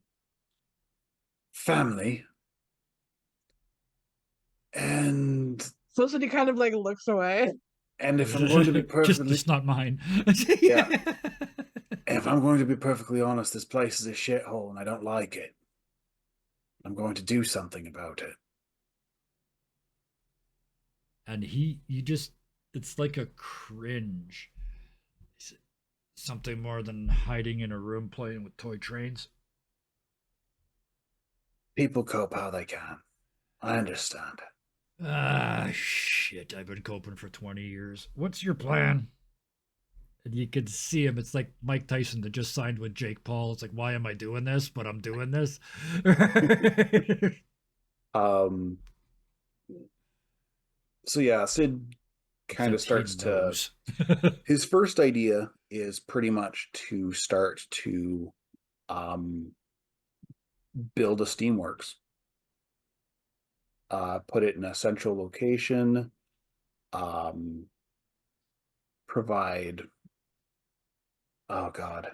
family. And Felicity kind of like looks away. if I'm going to be perfectly just not mine. Yeah. If I'm going to be perfectly honest, this place is a shithole and I don't like it. I'm going to do something about it. And you just, it's like a cringe. Something more than hiding in a room playing with toy trains. People cope how they can. I understand. Ah, shit. I've been coping for 20 years. What's your plan? And you could see him. It's like Mike Tyson that just signed with Jake Paul. It's like, why am I doing this? But I'm doing this. Um, so yeah, Sid kind of Except he starts to. knows. His first idea is pretty much to start to build a steamworks. Put it in a central location. Provide. Oh God.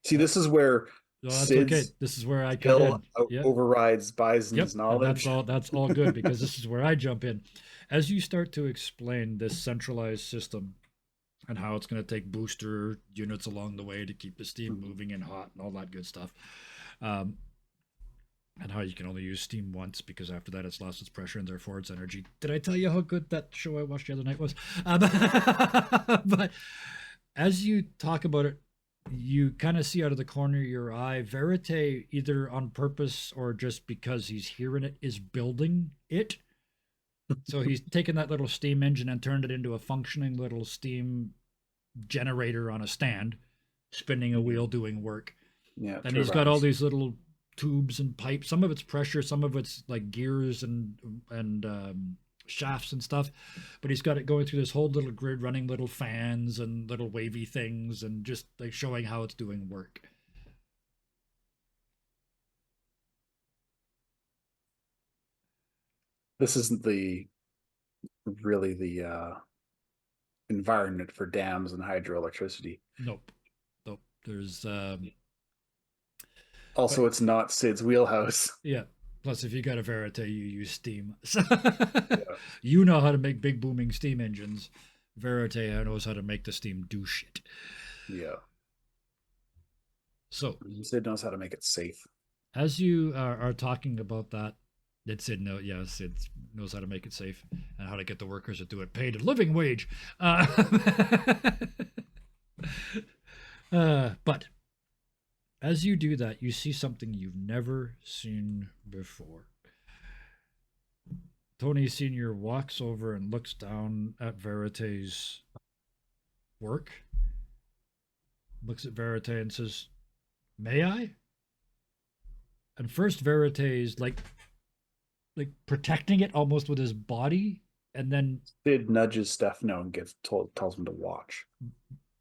See, this is where No, that's okay. Sid's This is where I cut skill in. Yep. overrides Bison's Yep. And knowledge. that's all good because this is where I jump in. As you start to explain this centralized system and how it's going to take booster units along the way to keep the steam moving and hot and all that good stuff. And how you can only use steam once because after that it's lost its pressure and therefore its energy. Did I tell you how good that show I watched the other night was? But as you talk about it, you kind of see out of the corner of your eye, Verite, either on purpose or just because he's hearing it, is building it. So he's taken that little steam engine and turned it into a functioning little steam generator on a stand, spinning a wheel, doing work. Yeah, And he's got all these little tubes and pipes. Some of it's pressure, some of it's like gears and shafts and stuff. But he's got it going through this whole little grid, running little fans and little wavy things, and just like showing how it's doing work. this isn't really the environment for dams and hydroelectricity. Nope. Nope. There's Also, but it's not Sid's wheelhouse. yeah. Plus, if you got a Verite, you use steam. So Yeah. you know how to make big booming steam engines. Verite knows how to make the steam do shit. Yeah. So Sid knows how to make it safe. as you are talking about that, it said no. Yes, it knows how to make it safe and how to get the workers to do it paid a living wage. But as you do that, you see something you've never seen before. Tony Sr. walks over and looks down at Verite's work, looks at Verite and says, "May I?" And first Verite is like protecting it almost with his body, and then Sid nudges Stefano and tells him to watch.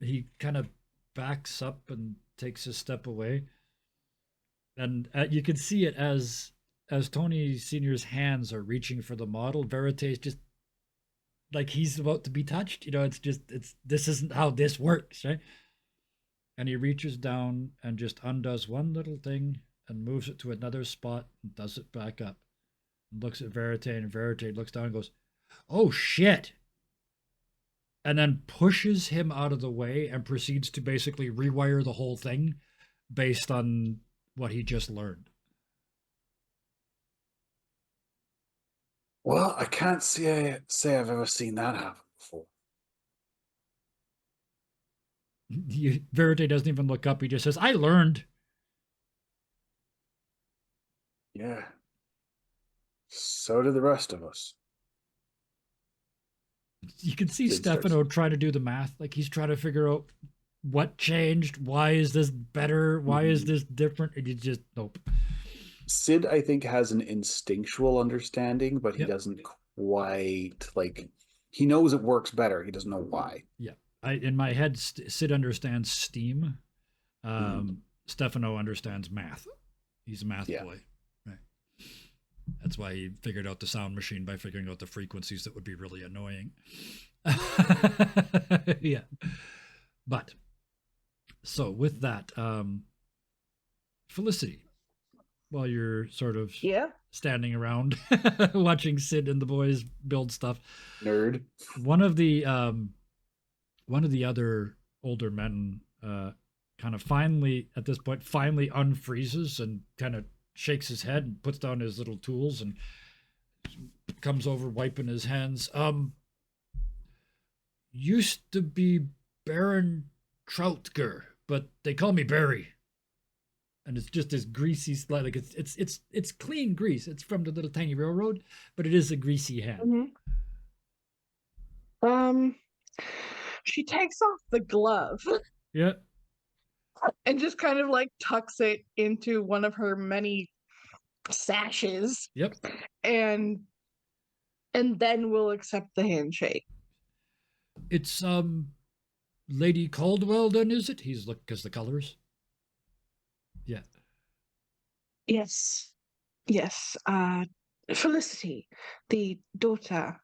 he kind of backs up and takes a step away. And you can see it as Tony Sr.'s hands are reaching for the model. Verite is just like he's about to be touched. It's this isn't how this works, right? And he reaches down and just undoes one little thing and moves it to another spot and does it back up. And looks at Verite, and Verite looks down and goes, "Oh shit." And then pushes him out of the way and proceeds to basically rewire the whole thing based on what he just learned. Well, I can't say I've ever seen that happen before. Verite doesn't even look up. He just says, "I learned." Yeah. So did the rest of us. You can see Sid starts- Stefano trying to do the math. Like he's trying to figure out what changed. Why is this better? Why is this different? And you just, nope. Sid, I think, has an instinctual understanding, but he Yep. doesn't quite he knows it works better. He doesn't know why. Yeah. In my head, Sid understands steam. Stefano understands math. He's a math boy. Right. That's why he figured out the sound machine by figuring out the frequencies that would be really annoying. Yeah. But so with that, Felicity, while you're sort of standing around watching Sid and the boys build stuff, Nerd. one of the other older men kind of finally unfreezes and kind of shakes his head and puts down his little tools and comes over wiping his hands. Used to be Baron Troutger, but they call me Barry. And it's just this greasy, like it's clean grease. It's from the little tiny railroad, but it is a greasy hand. She takes off the glove. Yeah. And just kind of like tucks it into one of her many sashes. Yep. And then we'll accept the handshake. It's Lady Caldwell, then, is it? He's look because the colors. Yeah. Yes. Felicity, the daughter.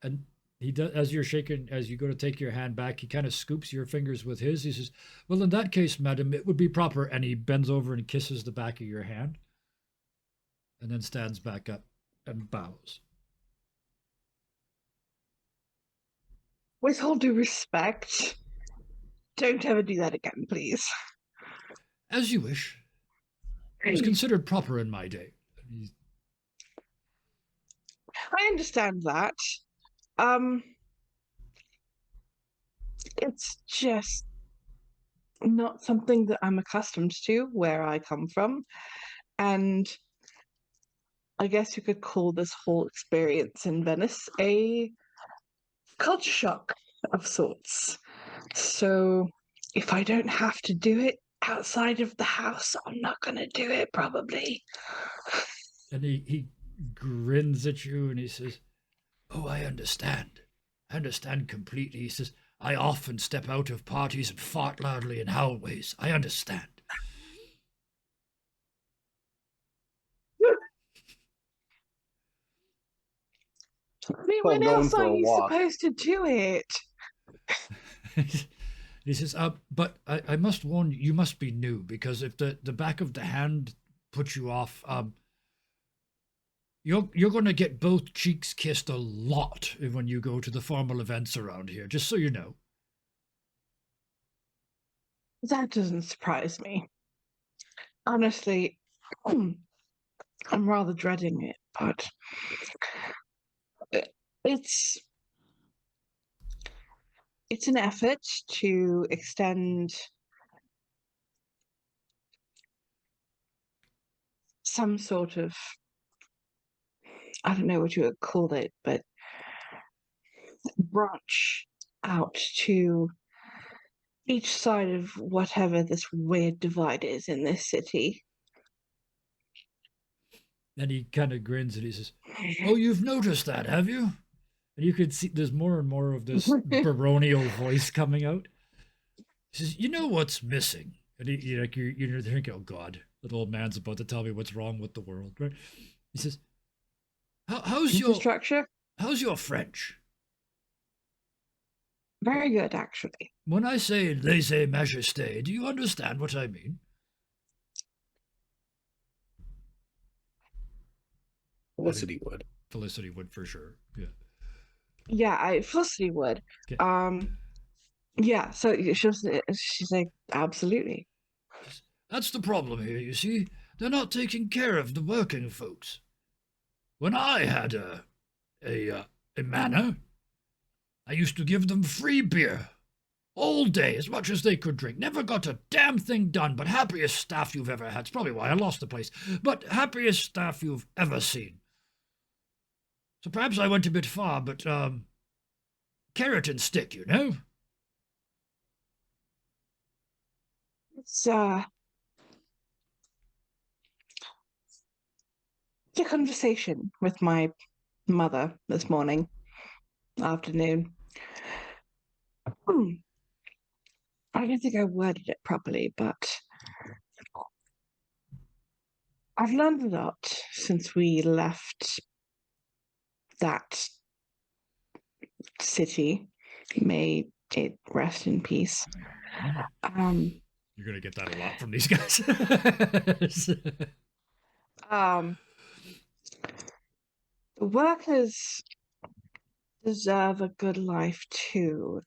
And he does, as you go to take your hand back, he kind of scoops your fingers with his. He says, "Well, in that case, madam, it would be proper." And he bends over and kisses the back of your hand, and then stands back up and bows. With all due respect, don't ever do that again, please. As you wish. It was considered proper in my day. I understand that. It's just not something that I'm accustomed to where I come from. And I guess you could call this whole experience in Venice a culture shock of sorts. So if I don't have to do it outside of the house, I'm not going to do it, probably. And he grins at you and he says, "Oh, I understand. I understand completely." He says, "I often step out of parties and fart loudly in hallways. I understand." I mean, Well, when going else for are a you walk. supposed to do it? He says, but I must warn you, you must be new, because if the back of the hand puts you off, you're going to get both cheeks kissed a lot when you go to the formal events around here, just so you know. That doesn't surprise me. Honestly, I'm rather dreading it, but it's it's an effort to extend some sort of, I don't know what you would call it, but branch out to each side of whatever this weird divide is in this city. And he kind of grins and he says, "Oh, you've noticed that, have you?" And you could see there's more and more of this baronial voice coming out. He says, "You know what's missing?" And you're thinking, "Oh God, that old man's about to tell me what's wrong with the world." Right? He says, how's Infrastructure? your French?" Very good, actually. When I say lese majesté, do you understand what I mean? Felicity would. Felicity would for sure. Yeah. Yeah, Felicity would. Okay. Yeah, so she's like, absolutely. That's the problem here, you see. They're not taking care of the working folks. When I had a manor, I used to give them free beer. All day, as much as they could drink. Never got a damn thing done, but happiest staff you've ever had. It's probably why I lost the place. But happiest staff you've ever seen. So perhaps I went a bit far, but, carrot and stick, you know? It's a conversation with my mother this afternoon. I don't think I worded it properly, but I've learned a lot since we left that city. May it rest in peace. You're going to get that a lot from these guys. The workers deserve a good life too,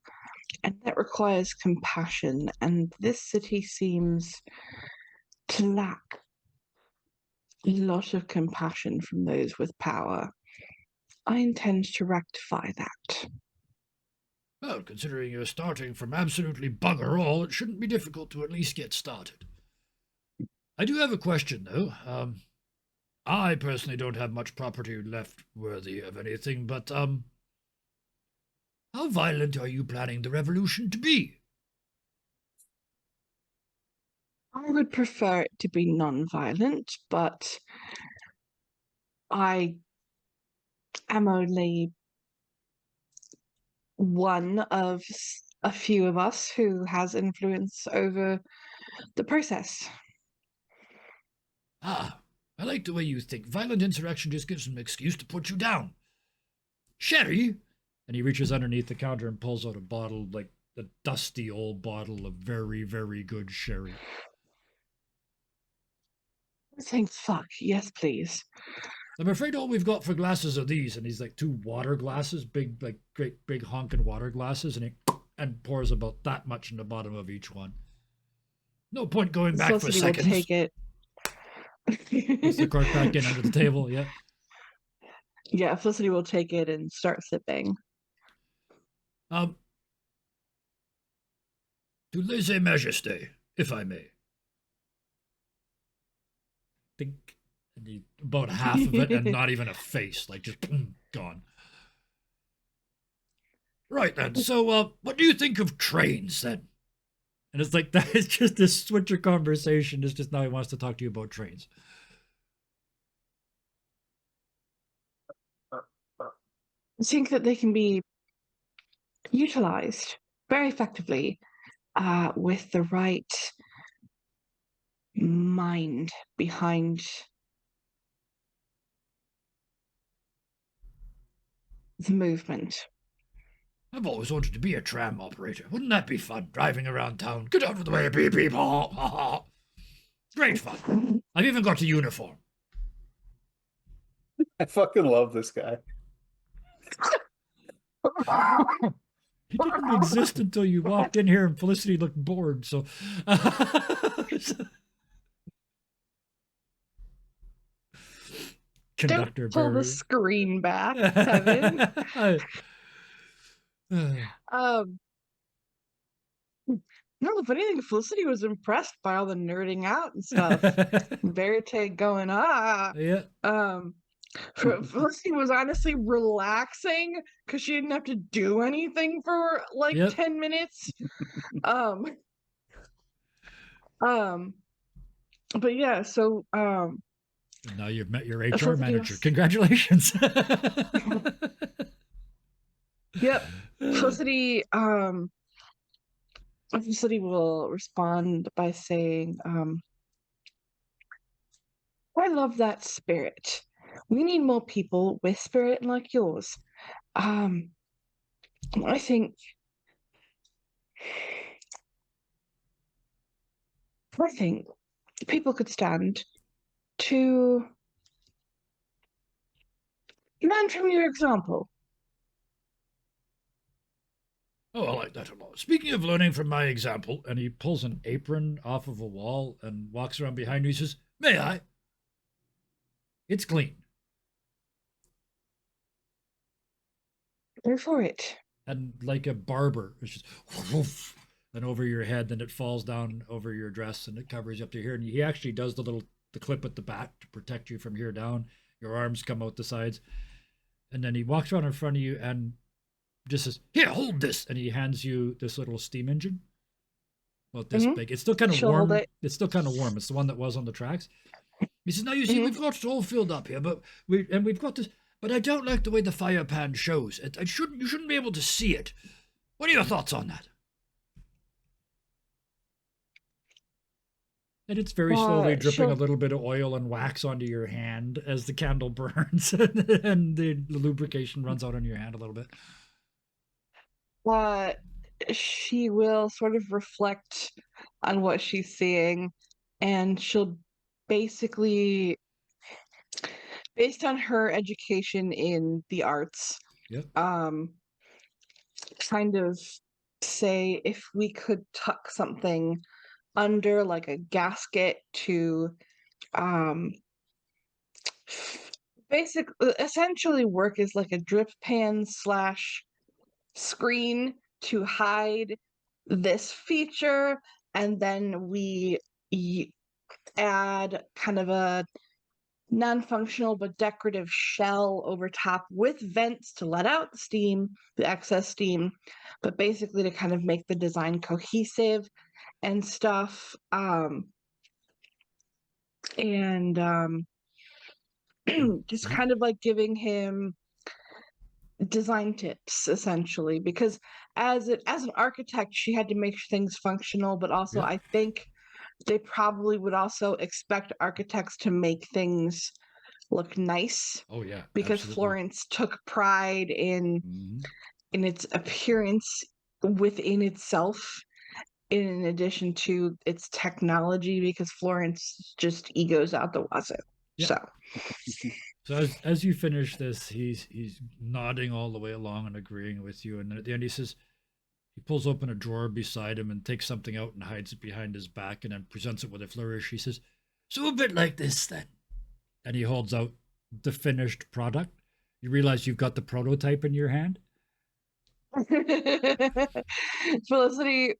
and that requires compassion, and this city seems to lack a lot of compassion from those with power. I intend to rectify that. Well, considering you're starting from absolutely bugger all, it shouldn't be difficult to at least get started. I do have a question, though. I personally don't have much property left worthy of anything, but, how violent are you planning the revolution to be? I would prefer it to be non-violent, but I am only one of a few of us who has influence over the process. Ah, I like the way you think. Violent insurrection just gives them an excuse to put you down. Sherry? And he reaches underneath the counter and pulls out a bottle, like a dusty old bottle of very, very good sherry. Saying fuck, yes, please. I'm afraid all we've got for glasses are these. And he's like two water glasses, big, like great big honking water glasses, and pours about that much in the bottom of each one. No point going back for seconds. Will take it. Puts the cork back in under the table, yeah. Yeah, Felicity will take it and start sipping. To lese majesté, if I may. Think about half of it and not even a face, like just gone. Right then, so what do you think of trains then? And it's like that is just this switcher conversation. It's just now he wants to talk to you about trains. I think that they can be utilized very effectively with the right mind behind the movement. I've always wanted to be a tram operator. Wouldn't that be fun, driving around town? Get out of the way, beep, beep, ha, ha, ha. Great fun. I've even got a uniform. I fucking love this guy. He didn't exist until you walked in here and Felicity looked bored, so... Conductor Don't pull the Barry. screen back, Kevin. Um, no, if anything, Felicity was impressed by all the nerding out and stuff. Verite going, Yeah. Felicity was honestly relaxing because she didn't have to do anything for like Yep. 10 minutes. But yeah, so And now you've met your HR Felicity manager. was- Congratulations. Yep. Felicity will respond by saying, I love that spirit. We need more people with spirit like yours. I think people could stand to learn from your example. Oh, I like that a lot. Speaking of learning from my example, and he pulls an apron off of a wall and walks around behind you. He says, May I? It's clean. Go for it. And like a barber, it's just whoof, and over your head, then it falls down over your dress and it covers you up to here. And he actually does the clip at the back to protect you from here down. Your arms come out the sides. And then he walks around in front of you and just says, Here, hold this. And he hands you this little steam engine. About this big. It's still kind of She'll hold warm. it. It's still kind of warm. It's the one that was on the tracks. He says, Now you see, we've got it all filled up here, but we've got this. But I don't like the way the fire pan shows. You shouldn't be able to see it. What are your thoughts on that? And it's very slowly dripping a little bit of oil and wax onto your hand as the candle burns, and the lubrication runs out on your hand a little bit. She will sort of reflect on what she's seeing, and she'll basically, based on her education in the arts, Yep. kind of say if we could tuck something under like a gasket to essentially work as like a drip pan / screen to hide this feature, and then we add kind of a non-functional but decorative shell over top with vents to let out the steam, the excess steam, but basically to kind of make the design cohesive and stuff. Just kind of like giving him design tips essentially, because as an architect she had to make things functional, but also Yeah. I think they probably would also expect architects to make things look nice. Oh yeah. Because absolutely. Florence took pride in its appearance within itself, in addition to its technology, because Florence just egos out the wazoo. Yeah. So as you finish this, he's nodding all the way along and agreeing with you. And then at the end, he says, he pulls open a drawer beside him and takes something out and hides it behind his back and then presents it with a flourish. He says, So a bit like this then. And he holds out the finished product. You realize you've got the prototype in your hand. Felicity,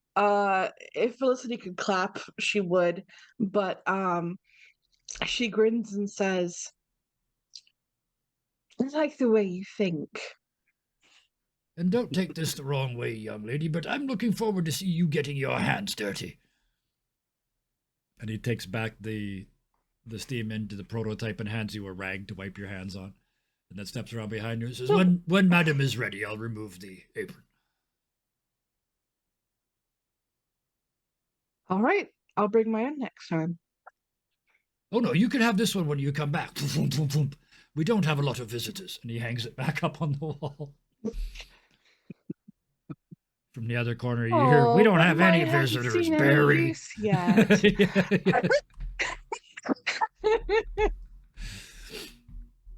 if Felicity could clap, she would, but she grins and says, I like the way you think. And don't take this the wrong way, young lady, but I'm looking forward to see you getting your hands dirty. And he takes back the steam into the prototype and hands you a rag to wipe your hands on. And then steps around behind you and says, When madam is ready, I'll remove the apron. All right, I'll bring my own next time. Oh no, you can have this one when you come back. We don't have a lot of visitors. And he hangs it back up on the wall. From the other corner, you hear, we Oh, don't but have any mine hasn't visitors, seen any Barry. use yet. Yeah.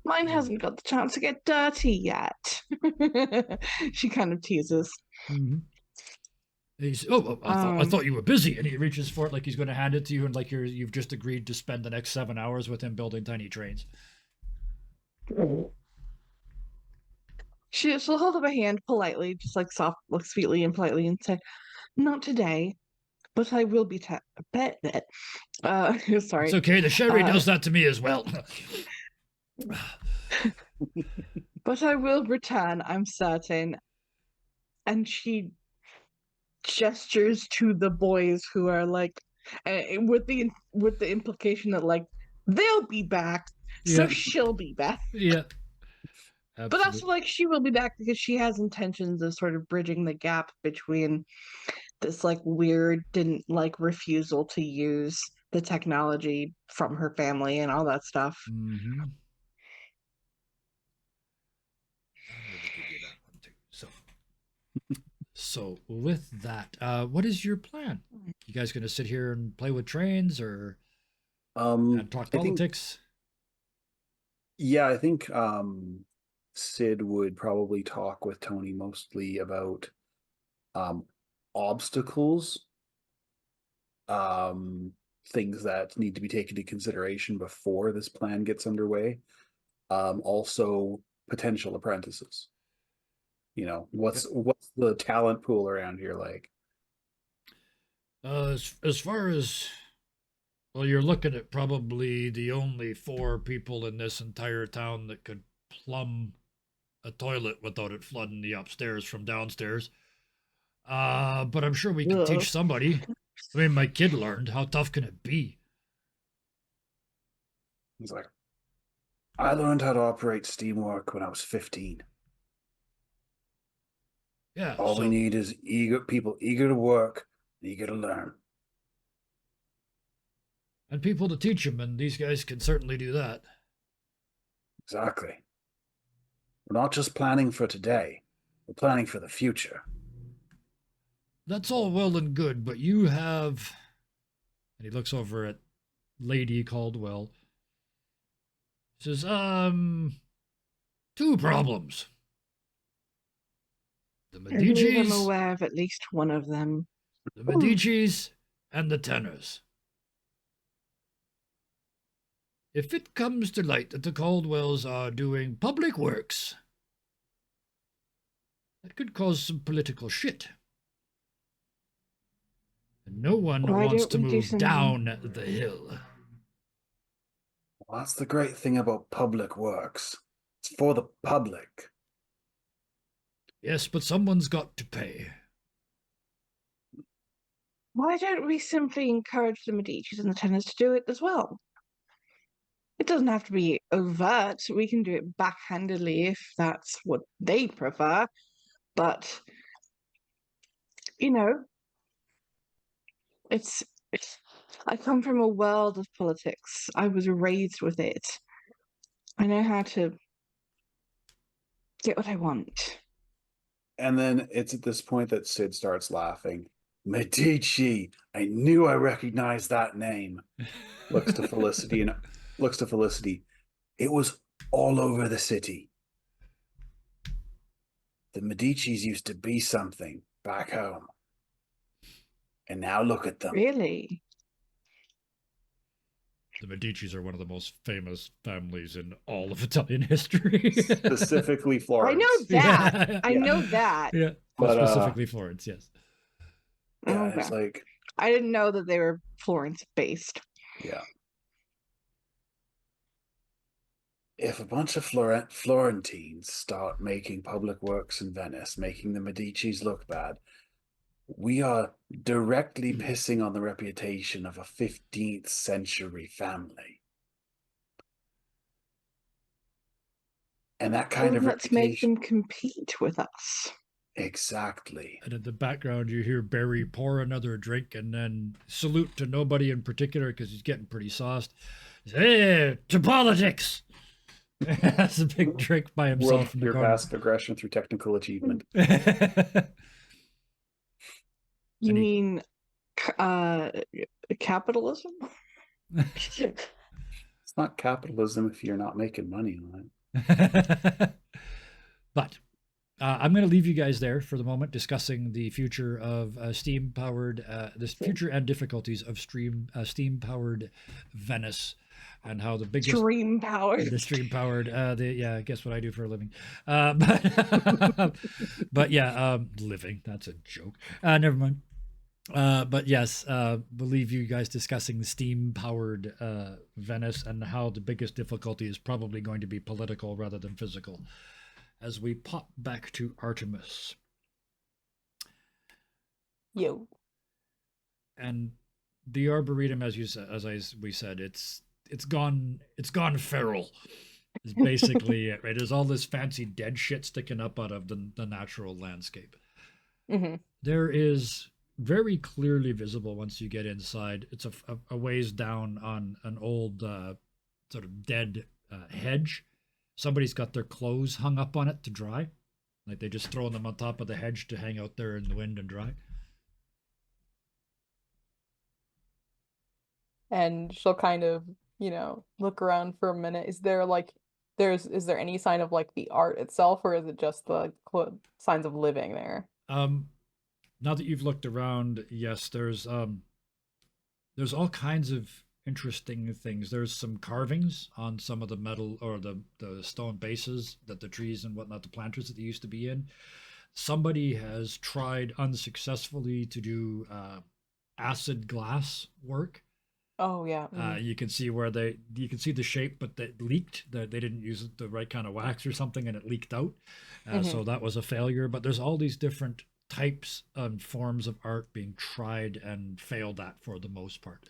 Mine hasn't got the chance to get dirty yet. She kind of teases. Mhm. He's, oh, I thought you were busy. And he reaches for it like he's going to hand it to you, and like you've just agreed to spend the next 7 hours with him building tiny trains. She'll hold up a hand politely, just like soft, like sweetly and politely, and say, "Not today, but I will be. Bet that. Sorry. It's okay. The sherry does that to me as well. But I will return. I'm certain." And she gestures to the boys who are like, with the implication that like they'll be back, so Yeah. she'll be back. Yeah. But also, Absolutely. like, she will be back because she has intentions of sort of bridging the gap between this, like, weird, didn't like refusal to use the technology from her family and all that stuff. Mm-hmm. I'm going to give you that one too. So with that, what is your plan? You guys going to sit here and play with trains or and talk I think, politics? yeah, I think Sid would probably talk with Tony mostly about obstacles, things that need to be taken into consideration before this plan gets underway. Also potential apprentices. You know, what's the talent pool around here like? As far as, well, you're looking at probably the only 4 people in this entire town that could plumb a toilet without it flooding the upstairs from downstairs. But I'm sure we could Ugh. teach somebody. I mean, my kid learned. How tough can it be? He's like, I learned how to operate steamwork when I was 15. Yeah. All we need is people eager to work, eager to learn. And people to teach them, and these guys can certainly do that. Exactly. We're not just planning for today, we're planning for the future. That's all well and good, but you have. And he looks over at Lady Caldwell. He says, 2 problems. The I believe I'm Medicis, aware of at least one of them. the Medicis, and the Tenners. If it comes to light that the Caldwells are doing public works, that could cause some political shit. And no one Why wants don't to we do move something? down the hill. Well, that's the great thing about public works. It's for the public. Yes, but someone's got to pay. Why don't we simply encourage the Medicis and the Tenners to do it as well? It doesn't have to be overt. We can do it backhandedly if that's what they prefer. But, you know, it's I come from a world of politics. I was raised with it. I know how to get what I want. And then it's at this point that Sid starts laughing. Medici, I knew I recognized that name. Looks to Felicity. It was all over the city. The Medicis used to be something back home. And now look at them. Really? The Medicis are one of the most famous families in all of Italian history. Specifically Florence. I know that. Yeah. I know that. Yeah, But, specifically Florence, yes. Yeah, Okay. it's like, I didn't know that they were Florence based. yeah. If a bunch of Florentines start making public works in Venice, making the Medicis look bad, we are directly pissing on the reputation of a 15th century family. And that kind of Let's make reputation. them compete with us. Exactly. And in the background, you hear Barry pour another drink and then salute to nobody in particular because he's getting pretty sauced. Hey, to politics! That's a big drink by World himself in the your corner. passive aggression through technical achievement. You Any- mean capitalism? It's not capitalism if you're not making money on it. But I'm going to leave you guys there for the moment, discussing the future of steam-powered, the future and difficulties of steam-powered Venice, and how the biggest Dream power. the stream-powered. Yeah, guess what I do for a living. But yeah, living. That's a joke. Never mind. But yes, we'll leave you guys discussing steam-powered Venice and how the biggest difficulty is probably going to be political rather than physical, as we pop back to Artemis. Yo. And the Arboretum, as we said, it's gone feral. Is basically it, right? There's all this fancy dead shit sticking up out of the natural landscape. Mm-hmm. There is very clearly visible once you get inside. It's a ways down on an old sort of dead hedge. Somebody's got their clothes hung up on it to dry. Like they just throw them on top of the hedge to hang out there in the wind and dry. And she'll kind of, look around for a minute. Is there any sign of like the art itself, or is it just the signs of living there? Now that you've looked around, yes, there's all kinds of interesting things. There's some carvings on some of the metal or the stone bases that the trees and whatnot, the planters that they used to be in. Somebody has tried unsuccessfully to do acid glass work. Oh yeah. Mm-hmm. You can see where you can see the shape, but they leaked. They didn't use the right kind of wax or something, and it leaked out. So that was a failure. But there's all these different types and forms of art being tried and failed at for the most part.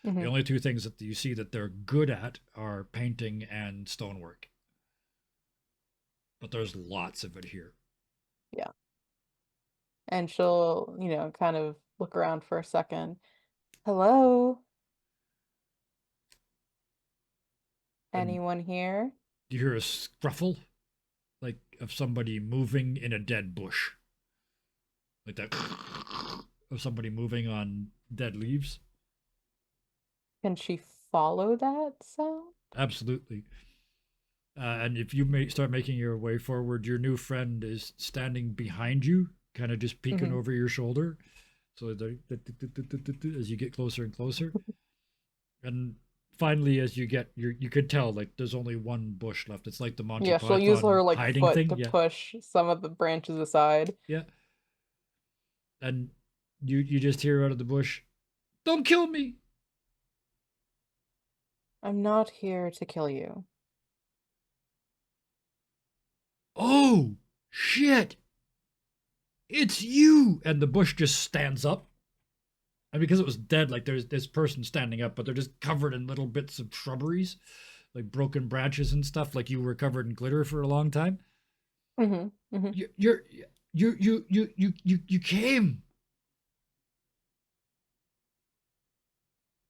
The only two things that you see that they're good at are painting and stonework. But there's lots of it here. Yeah. And she'll, kind of look around for a second. Hello? And anyone here? you hear a scruffle, like of somebody moving in a dead bush. Like that of somebody moving on dead leaves. Can she follow that sound? Absolutely. And if you start making your way forward, your new friend is standing behind you, kind of just peeking over your shoulder. So as you get closer and closer, and finally, as you get, you could tell like there's only one bush left. It's like the Monty Yeah, she'll use her Python like hiding foot thing. to Yeah, push some of the branches aside. yeah. And you just hear out of the bush, "Don't kill me!" I'm not here to kill you. Oh shit! It's you! And the bush just stands up. And because it was dead, like there's this person standing up, but they're just covered in little bits of shrubberies, like broken branches and stuff, like you were covered in glitter for a long time. Mm-hmm. Mm-hmm. You came.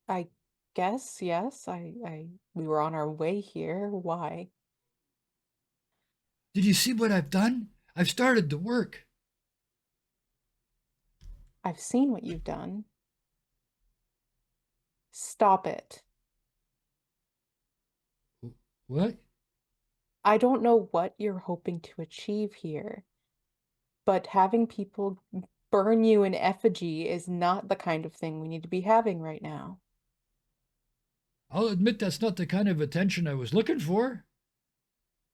I guess, yes. We were on our way here. Why? Did you see what I've done? I've started the work. I've seen what you've done. Stop it. What? I don't know what you're hoping to achieve here, but having people burn you in effigy is not the kind of thing we need to be having right now. I'll admit that's not the kind of attention I was looking for.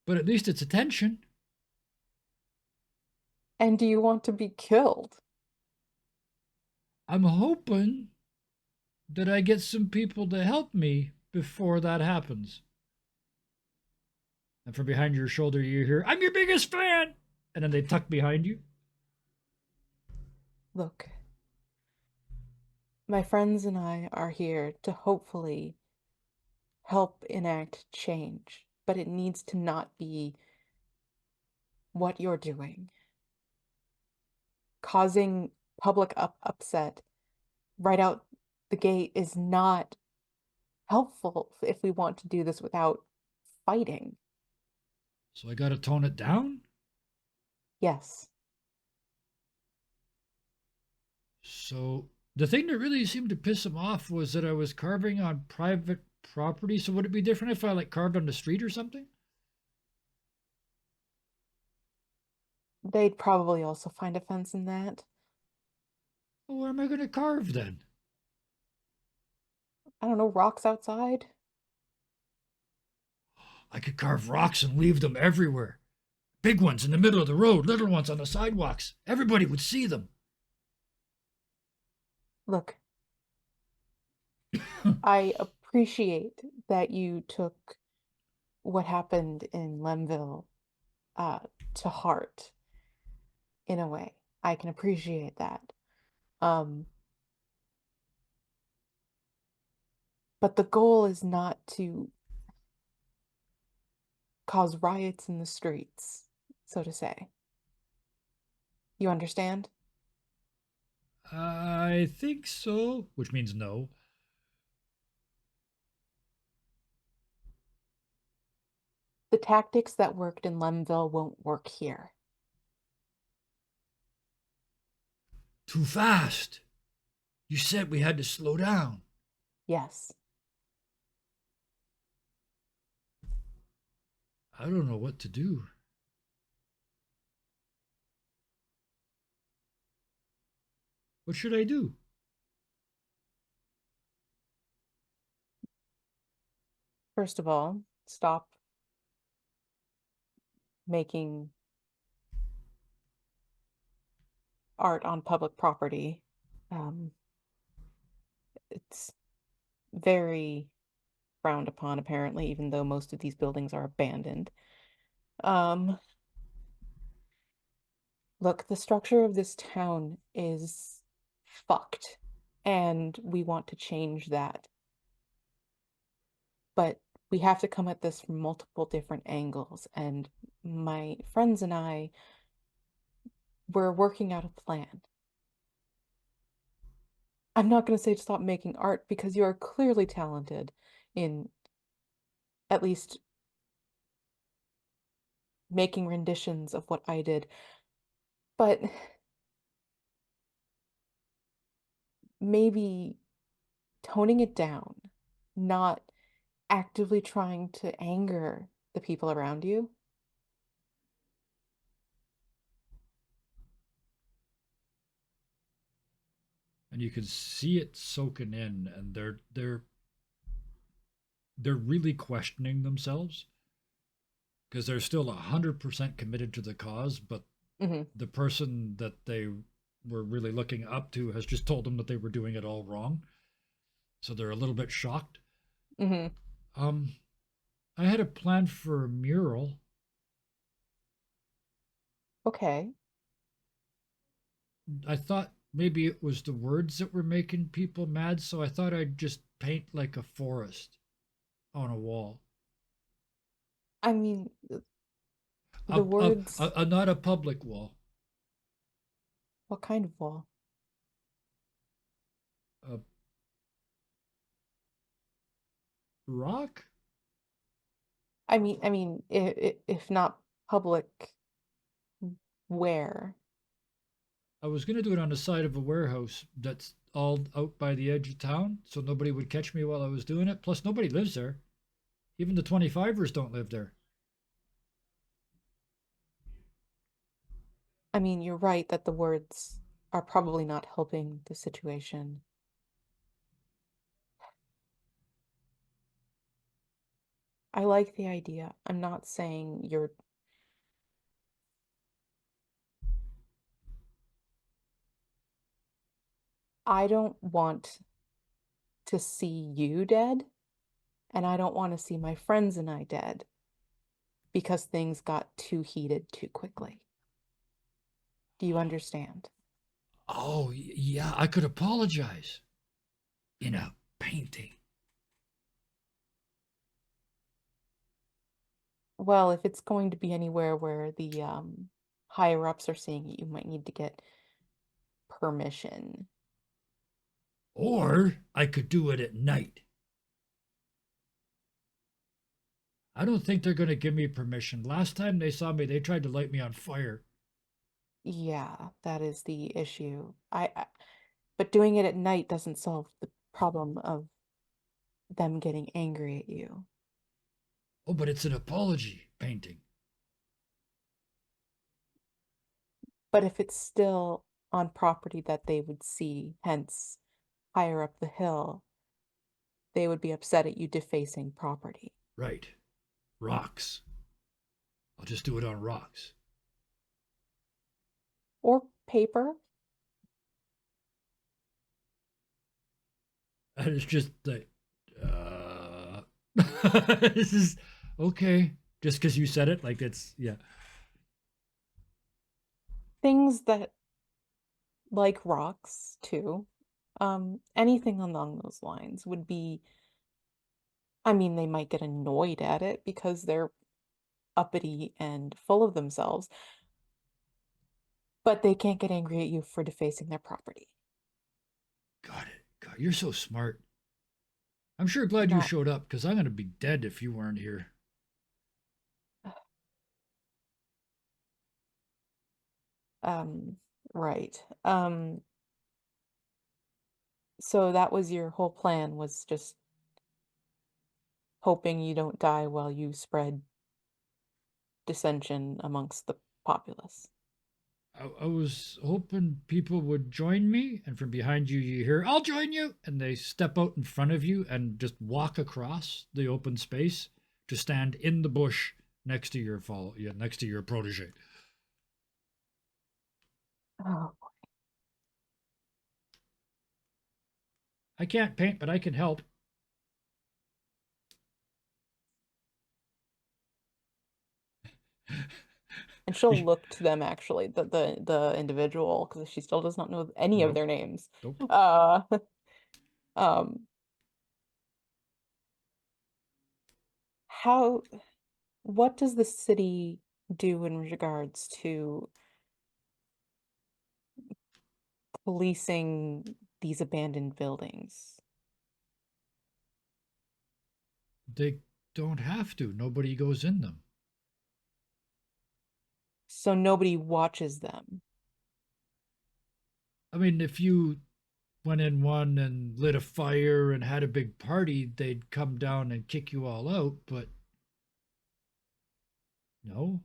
But at least it's attention. And do you want to be killed? I'm hoping that I get some people to help me before that happens. And from behind your shoulder, you hear, "I'm your biggest fan!" And then they tuck behind you. Look, my friends and I are here to hopefully help enact change, but it needs to not be what you're doing. Causing public upset right out the gate is not helpful if we want to do this without fighting. So I got to tone it down? Yes. So the thing that really seemed to piss him off was that I was carving on private property. So would it be different if I like carved on the street or something? They'd probably also find offense in that. Well, where am I going to carve then? I don't know, rocks outside? I could carve rocks and leave them everywhere. Big ones in the middle of the road, little ones on the sidewalks. Everybody would see them. Look, I appreciate that you took what happened in Lemville uh, to heart in a way. I can appreciate that. Um, but the goal is not to cause riots in the streets, so to say. You understand? I think so, which means no. The tactics that worked in Lemville won't work here. Too fast. You said we had to slow down. Yes. I don't know what to do. What should I do? First of all, stop making art on public property. Um, it's very frowned upon, apparently, even though most of these buildings are abandoned. Um, Look, the structure of this town is fucked, and we want to change that. But we have to come at this from multiple different angles, and my friends and I, we're working out a plan. I'm not going to say to stop making art because you are clearly talented in at least making renditions of what I did, but maybe toning it down, not actively trying to anger the people around you. And you can see it soaking in, and they're really questioning themselves because they're still 100% committed to the cause, but Hmm. the person that they were really looking up to has just told them that they were doing it all wrong. So they're a little bit shocked. Hmm. Um, I had a plan for a mural. Okay. I thought maybe it was the words that were making people mad, so I thought I'd just paint like a forest on a wall. I mean, the words, Not a public wall, what kind of wall? a rock. If not public, where? I was going to do it on the side of a warehouse that's all out by the edge of town, so nobody would catch me while I was doing it. Plus, nobody lives there. Even the 25ers don't live there. I mean, you're right that the words are probably not helping the situation. I like the idea. I'm not saying you're. I don't want to see you dead, and I don't want to see my friends and I dead because things got too heated too quickly. Do you understand? Oh, yeah, I could apologize in a painting. Well, if it's going to be anywhere where the higher ups are seeing it, you might need to get permission. Or I could do it at night. I don't think they're going to give me permission. Last time they saw me, they tried to light me on fire. Yeah, that is the issue. But doing it at night doesn't solve the problem of them getting angry at you. Oh, but it's an apology painting. But if it's still on property that they would see, hence higher up the hill, they would be upset at you defacing property. Right. Rocks. I'll just do it on rocks. Or paper. And it's just like, this is okay. Just because you said it, like it's, yeah. Things that, like rocks, too. Anything along those lines would be, I mean, they might get annoyed at it because they're uppity and full of themselves, but they can't get angry at you for defacing their property. Got it. God, you're so smart. I'm sure glad you Not, showed up because I'm going to be dead if you weren't here. um, right. So that was your whole plan, was just hoping you don't die while you spread dissension amongst the populace. I was hoping people would join me, and from behind you, you hear, I'll join you. And they step out in front of you and just walk across the open space to stand in the bush next to next to your protege. Oh, I can't paint, but I can help. and she'll look to them actually, the individual, because she still does not know any of Nope. their names. Nope. Um, how, what does the city do in regards to policing these abandoned buildings? They don't have to. Nobody goes in them. So nobody watches them. I mean, if you went in one and lit a fire and had a big party, they'd come down and kick you all out, but no.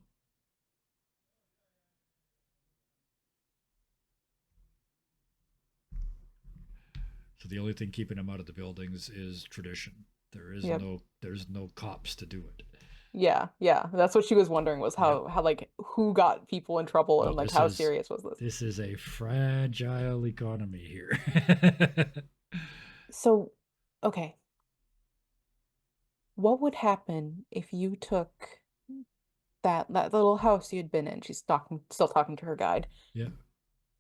So the only thing keeping them out of the buildings is tradition. Yep. There's no cops to do it. Yeah, yeah. That's what she was wondering, was Yep. how like who got people in trouble Well, and like how serious was this? this is a fragile economy here. So, okay. What would happen if you took that little house you had been in, she's still talking to her guide, Yeah.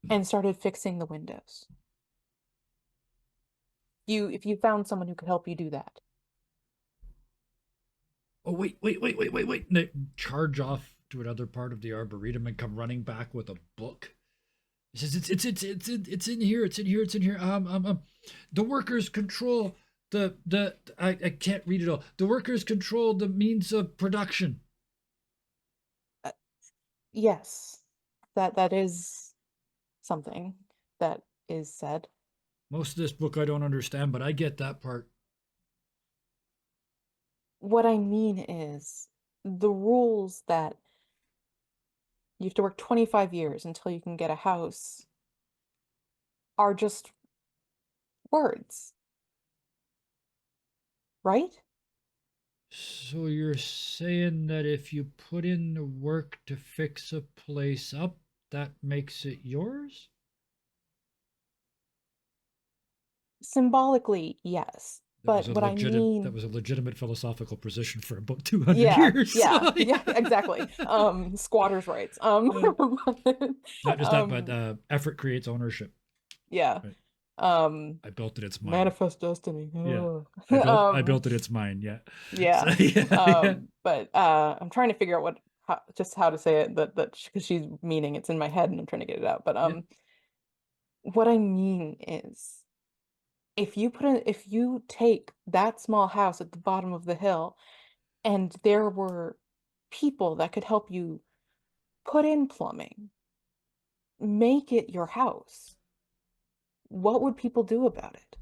and started fixing the windows? If you found someone who could help you do that. Oh wait! And they charge off to another part of the arboretum and come running back with a book. He says it's in here. It's in here. It's in here. The workers control I can't read it all. The workers control the means of production. Yes. That is something that is said. Most of this book I don't understand, but I get that part. What I mean is the rules that you have to work 25 years until you can get a house are just words, right? So you're saying that if you put in the work to fix a place up, that makes it yours? Symbolically, yes. But what I That mean, was a legitimate philosophical position for about 200 yeah, years. yeah, So, yeah, exactly. Squatters' rights. Not just that, but Um, effort creates ownership. yeah. Right. Um, I built it. It's mine. Manifest destiny. Yeah. Ugh. I built it. It's mine. Yeah. So, Yeah. yeah. But I'm trying to figure out just how to say it, that because she's meaning it's in my head and I'm trying to get it out. But Yeah. what I mean is, if you take that small house at the bottom of the hill and there were people that could help you put in plumbing, make it your house, what would people do about it?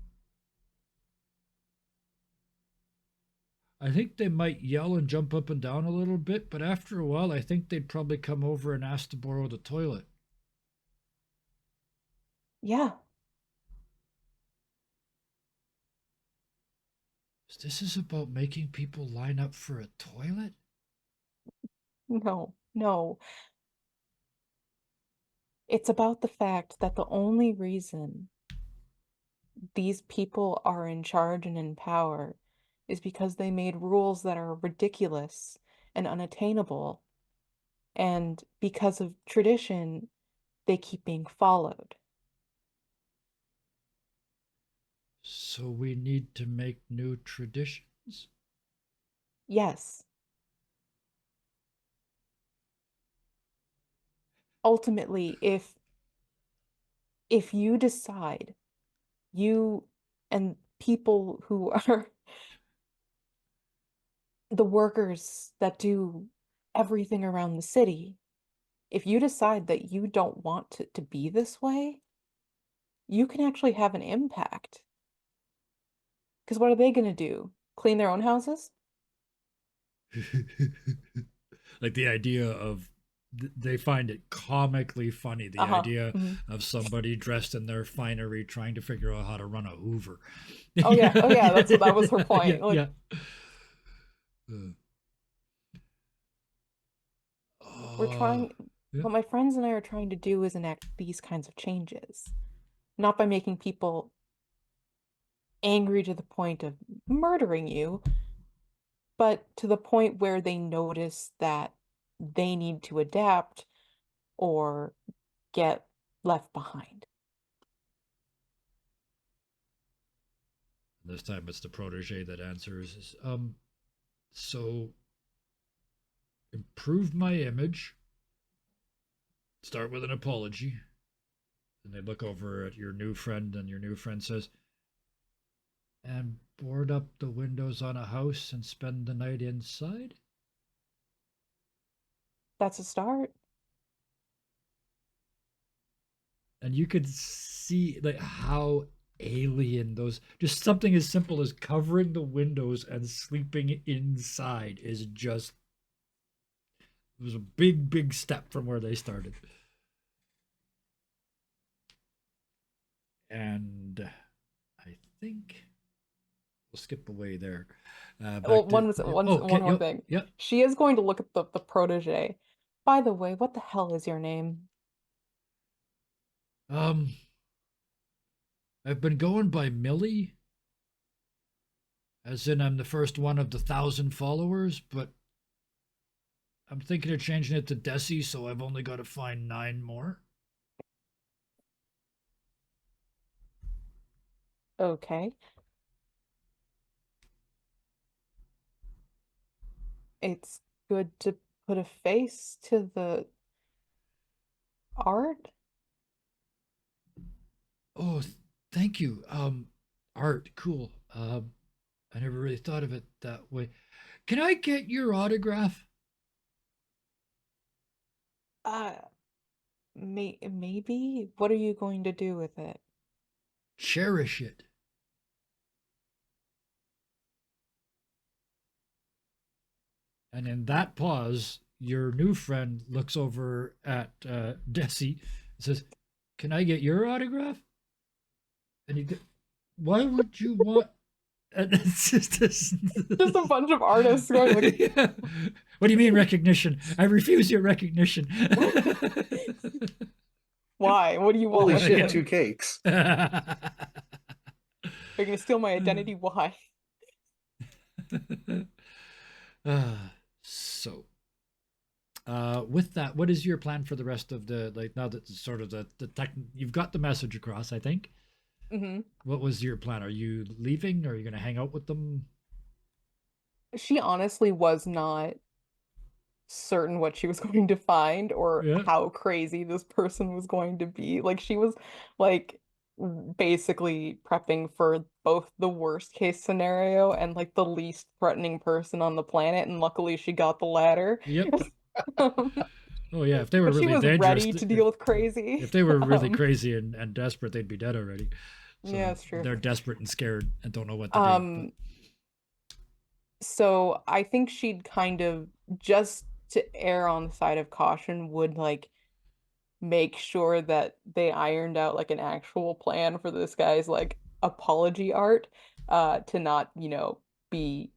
I think they might yell and jump up and down a little bit, but after a while, I think they'd probably come over and ask to borrow the toilet. Yeah. This is about making people line up for a toilet? No, no. It's about the fact that the only reason these people are in charge and in power is because they made rules that are ridiculous and unattainable, and because of tradition, they keep being followed. So we need to make new traditions? Yes. Ultimately, if you decide, you and people who are the workers that do everything around the city, if you decide that you don't want it to be this way, you can actually have an impact. Because what are they going to do? Clean their own houses? Like the idea of they find it comically funny, the Uh-huh. idea Mhm. of somebody dressed in their finery trying to figure out how to run a Hoover. Oh yeah, oh yeah, that was her Yeah, point. Like, yeah. Uh, we're uh, trying, yeah. what my friends and I are trying to do is enact these kinds of changes, not by making people angry to the point of murdering you, but to the point where they notice that they need to adapt or get left behind. This time it's the protege that answers. So improve my image. Start with an apology. And they look over at your new friend, and your new friend says, and board up the windows on a house and spend the night inside? That's a start. And you could see like how alien those, just something as simple as covering the windows and sleeping inside is just, it was a big step from where they started. And I think we'll skip away there. Well, Back to oh, one okay, more yep, thing. yep. She is going to look at the protege. By the way, what the hell is your name? um I've been going by Millie, as in I'm the first one of the 1,000 followers, but I'm thinking of changing it to Desi, so I've only got to find 9 more. Okay. It's good to put a face to the art. Oh, thank you. Art, cool. I never really thought of it that way. Can I get your autograph? Uh, maybe. What are you going to do with it? Cherish it. And in that pause, your new friend looks over at Desi and says, "Can I get your autograph?" And he, why would you want? And it's just this. Just a bunch of artists going like, Yeah. What do you mean recognition? I refuse your recognition. why? What do you want Holy with shit, it? 2 cakes. Are you gonna steal my identity? Why? So, with that, what is your plan for the rest of the, like, now that sort of the tech, you've got the message across, I think. Hmm. What was your plan? Are you leaving? Or are you going to hang out with them? She honestly was not certain what she was going to find or Yeah. how crazy this person was going to be. Like she was like basically prepping for both the worst case scenario and like the least threatening person on the planet, and luckily she got the latter. Yep. Oh yeah, if they were But she really was dangerous, ready to deal with crazy. if they were really crazy and desperate, they'd be dead already. Yeah, So it's true. they're desperate and scared and don't know what to do. But So I think she'd kind of, just to err on the side of caution, would like make sure that they ironed out like an actual plan for this guy's like apology art, to not, be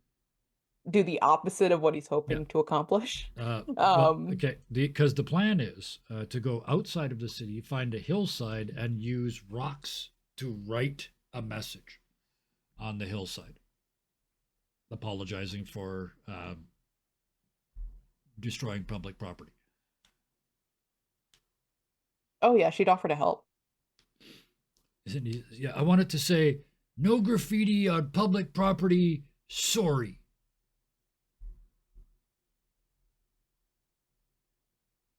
do the opposite of what he's yeah, hoping to accomplish. well, Um, okay, because the plan is to go outside of the city, find a hillside, and use rocks to write a message on the hillside, apologizing for destroying public property. oh yeah, she'd offer to help. Isn't he? Yeah, I wanted to say no graffiti on public property. Sorry.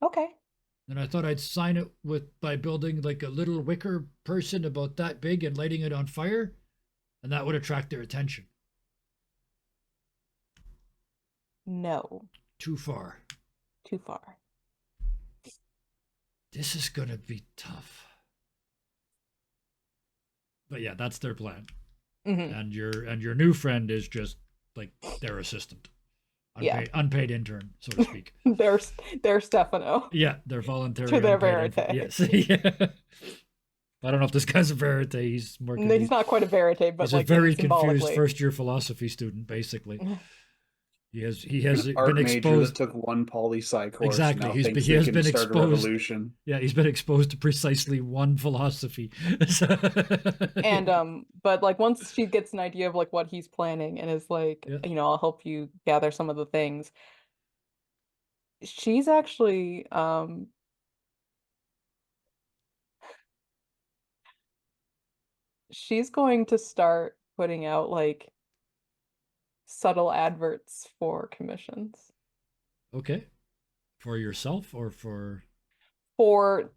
Okay. And I thought I'd sign it with by building like a little wicker person about that big and lighting it on fire, and that would attract their attention. No, Too far. too far. This is gonna be tough. But yeah, that's their plan. Hmm. And your new friend is just like their assistant, Yeah. unpaid intern, so to speak. There's Stefano Yeah, they're voluntary to their unpaid verite. Yes. Yeah. I don't know if this guy's a verite. He's more No, he's not quite a verite, but he's a like very confused symbolically. first year philosophy student, basically. He has Art been major that exposed. took one poli-sci course. Exactly. Now He thinks has they been can start a exposed. revolution. Yeah, he's been exposed to precisely one philosophy. And but like once she gets an idea of like what he's planning and is like, Yeah. I'll help you gather some of the things. She's actually she's going to start putting out like subtle adverts for commissions. Okay. For yourself or for For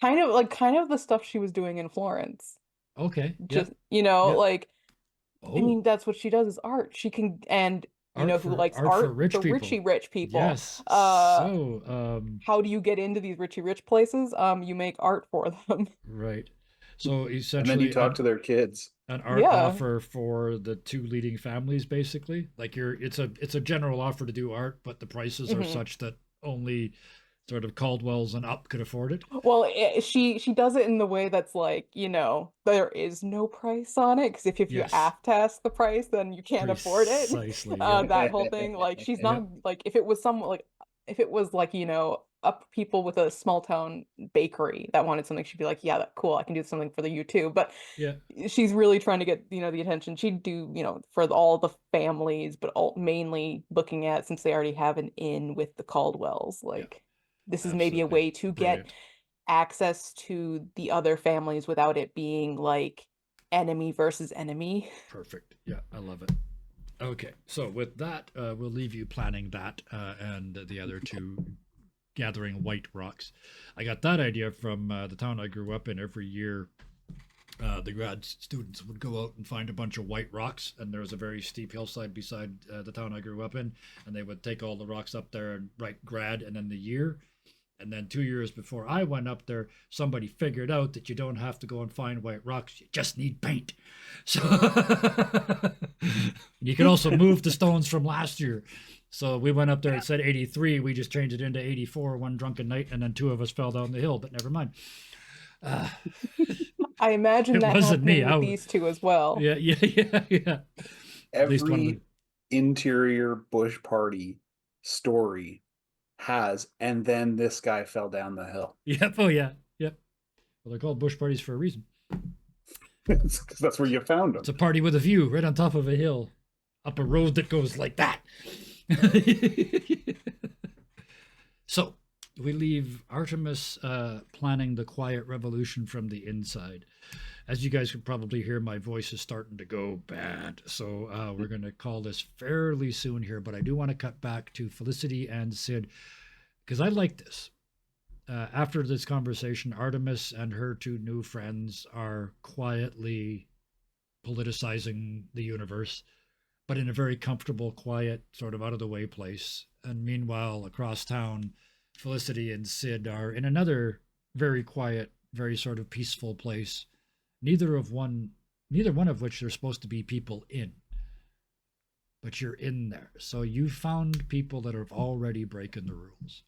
kind of the stuff she was doing in Florence. okay. Yeah. Just, Yeah. like I Oh, mean, that's what she does is art. She can, and who likes art for art? rich The people. richy rich people. Yes. So, How do you get into these richy rich places? You make art for them. right. So And then essentially, you talk to their kids. an art Yeah. offer for the two leading families, basically. Like it's a general offer to do art, but the prices are Mhm. such that only sort of Caldwell's and up could afford it. Well, she does it in the way that's like, there is no price on it, because if you Yes. have to ask the price, then you can't afford it. Precisely. Yeah. That whole thing, like she's not Yep. like if it was like up people with a small town bakery that wanted something, she'd be like, yeah, that's cool, I can do something for the YouTube. But Yeah. she's really trying to get the attention. She'd do for all the families, but mainly looking at, since they already have an in with the Caldwells, like this is maybe a Absolutely way to get brilliant. access to the other families without it being like enemy versus enemy. Perfect. Yeah, I love it. Okay, so with that, we'll leave you planning that and the other two gathering white rocks. I got that idea from the town I grew up in. Every year, the grad students would go out and find a bunch of white rocks, and there was a very steep hillside beside the town I grew up in, and they would take all the rocks up there and write grad and then the year. And then 2 years before I went up there, somebody figured out that you don't have to go and find white rocks. You just need paint. So you can also move the stones from last year. So we went up there, it said 83. We just changed it into 84 one drunken night, and then two of us fell down the hill, but never mind. I imagine It that wasn't me. happening with these two as well. Yeah. At least one of Every them. interior bush party story has, and then this guy fell down the hill. Yep. Oh, yeah. Yep. Well, they're called bush parties for a reason. Because that's where you found him. It's a party with a view right on top of a hill, up a road that goes like that. So we leave Artemis planning the quiet revolution from the inside. As you guys can probably hear, my voice is starting to go bad. So we're going to call this fairly soon here, but I do want to cut back to Felicity and Sid because I like this. after this conversation, Artemis and her two new friends are quietly politicizing the universe, but in a very comfortable, quiet, sort of out of the way place. And meanwhile, across town, Felicity and Sid are in another very quiet, very sort of peaceful place. Neither one of which there's supposed to be people in, but you're in there. So you found people that have already breaking the rules.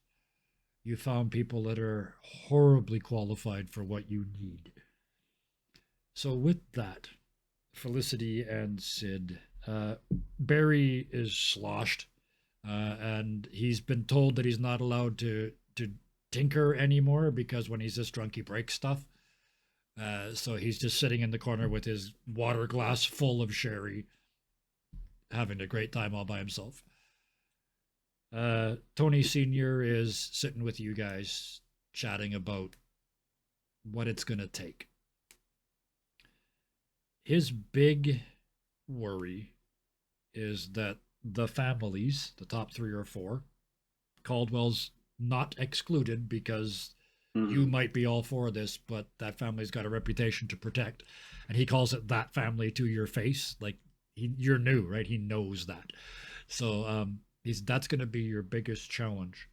You found people that are horribly qualified for what you need. So with that, Felicity and Sid, Barry is sloshed, and he's been told that he's not allowed to tinker anymore because when he's this drunk, he breaks stuff. So he's just sitting in the corner with his water glass full of sherry, having a great time all by himself. Tony Sr. is sitting with you guys, chatting about what it's going to take. His big worry is that the families, the top 3 or 4, Caldwell's not excluded because you might be all for this, but that family's got a reputation to protect. And he calls it that family to your face. Like, you're new, right? He knows that. So that's going to be your biggest challenge,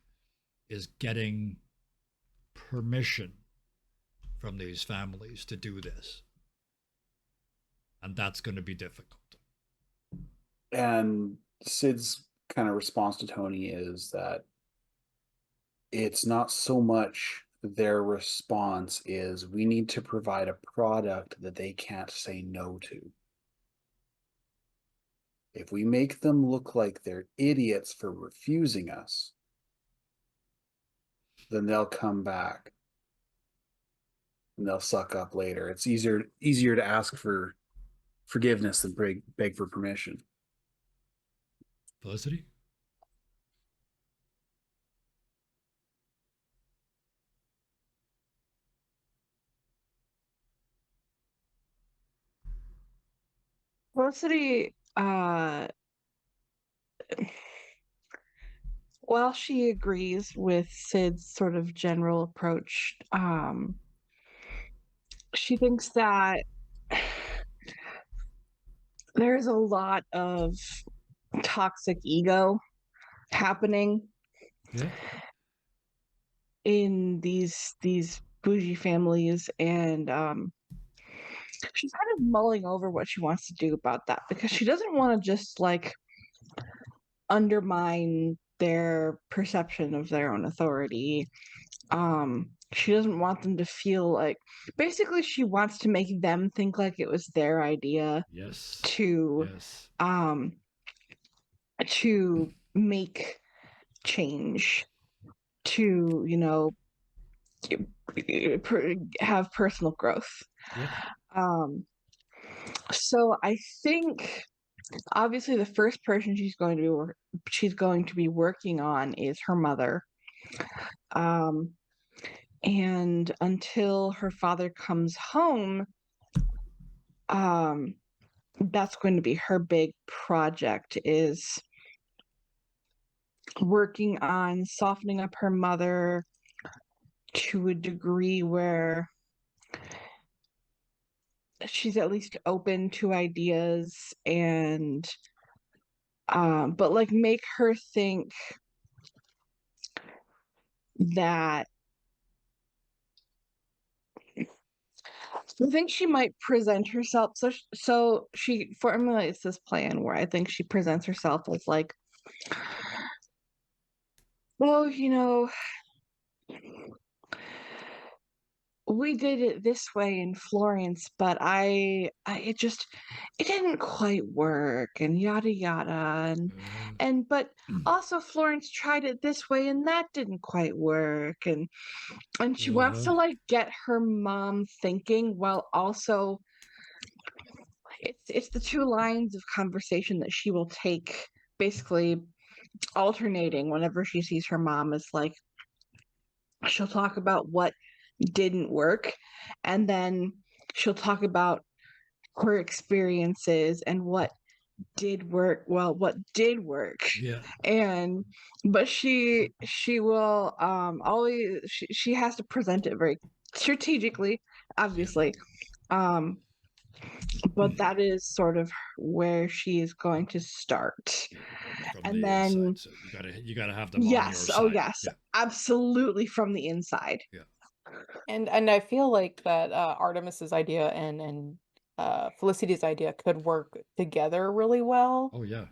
is getting permission from these families to do this. And that's going to be difficult. And Sid's kind of response to Tony is that it's not so much their response is we need to provide a product that they can't say no to. If we make them look like they're idiots for refusing us, then they'll come back and they'll suck up later. It's easier to ask for forgiveness than beg for permission. Felicity? Felicity, while she agrees with Sid's sort of general approach, she thinks that there's a lot of toxic ego happening in these bougie families, and she's kind of mulling over what she wants to do about that, because she doesn't want to just like undermine their perception of their own authority. She doesn't want them to feel like, basically she wants to make them think like it was their idea to make change, to, you know, have personal growth. So I think obviously the first person she's going to be working on is her mother. And until her father comes home, that's going to be her big project, is working on softening up her mother to a degree where she's at least open to ideas, and but like make her think that I think she might present herself. So she formulates this plan where I think she presents herself as like, well, you know, we did it this way in Florence, but it didn't quite work, and yada yada, and but also Florence tried it this way and that didn't quite work, and she wants to like get her mom thinking, while also it's the 2 lines of conversation that she will take, basically alternating whenever she sees her mom. Is like, she'll talk about what didn't work, and then she'll talk about her experiences and what did work. Well, what did work. Yeah. And but she will always she has to present it very strategically, obviously. Um but that is sort of where she is going to start. From And the then inside. So you gotta have them on your yes, side. oh yes, Yeah. absolutely from the inside. Yeah. And I feel like that Artemis's idea and Felicity's idea could work together really well. Oh yeah.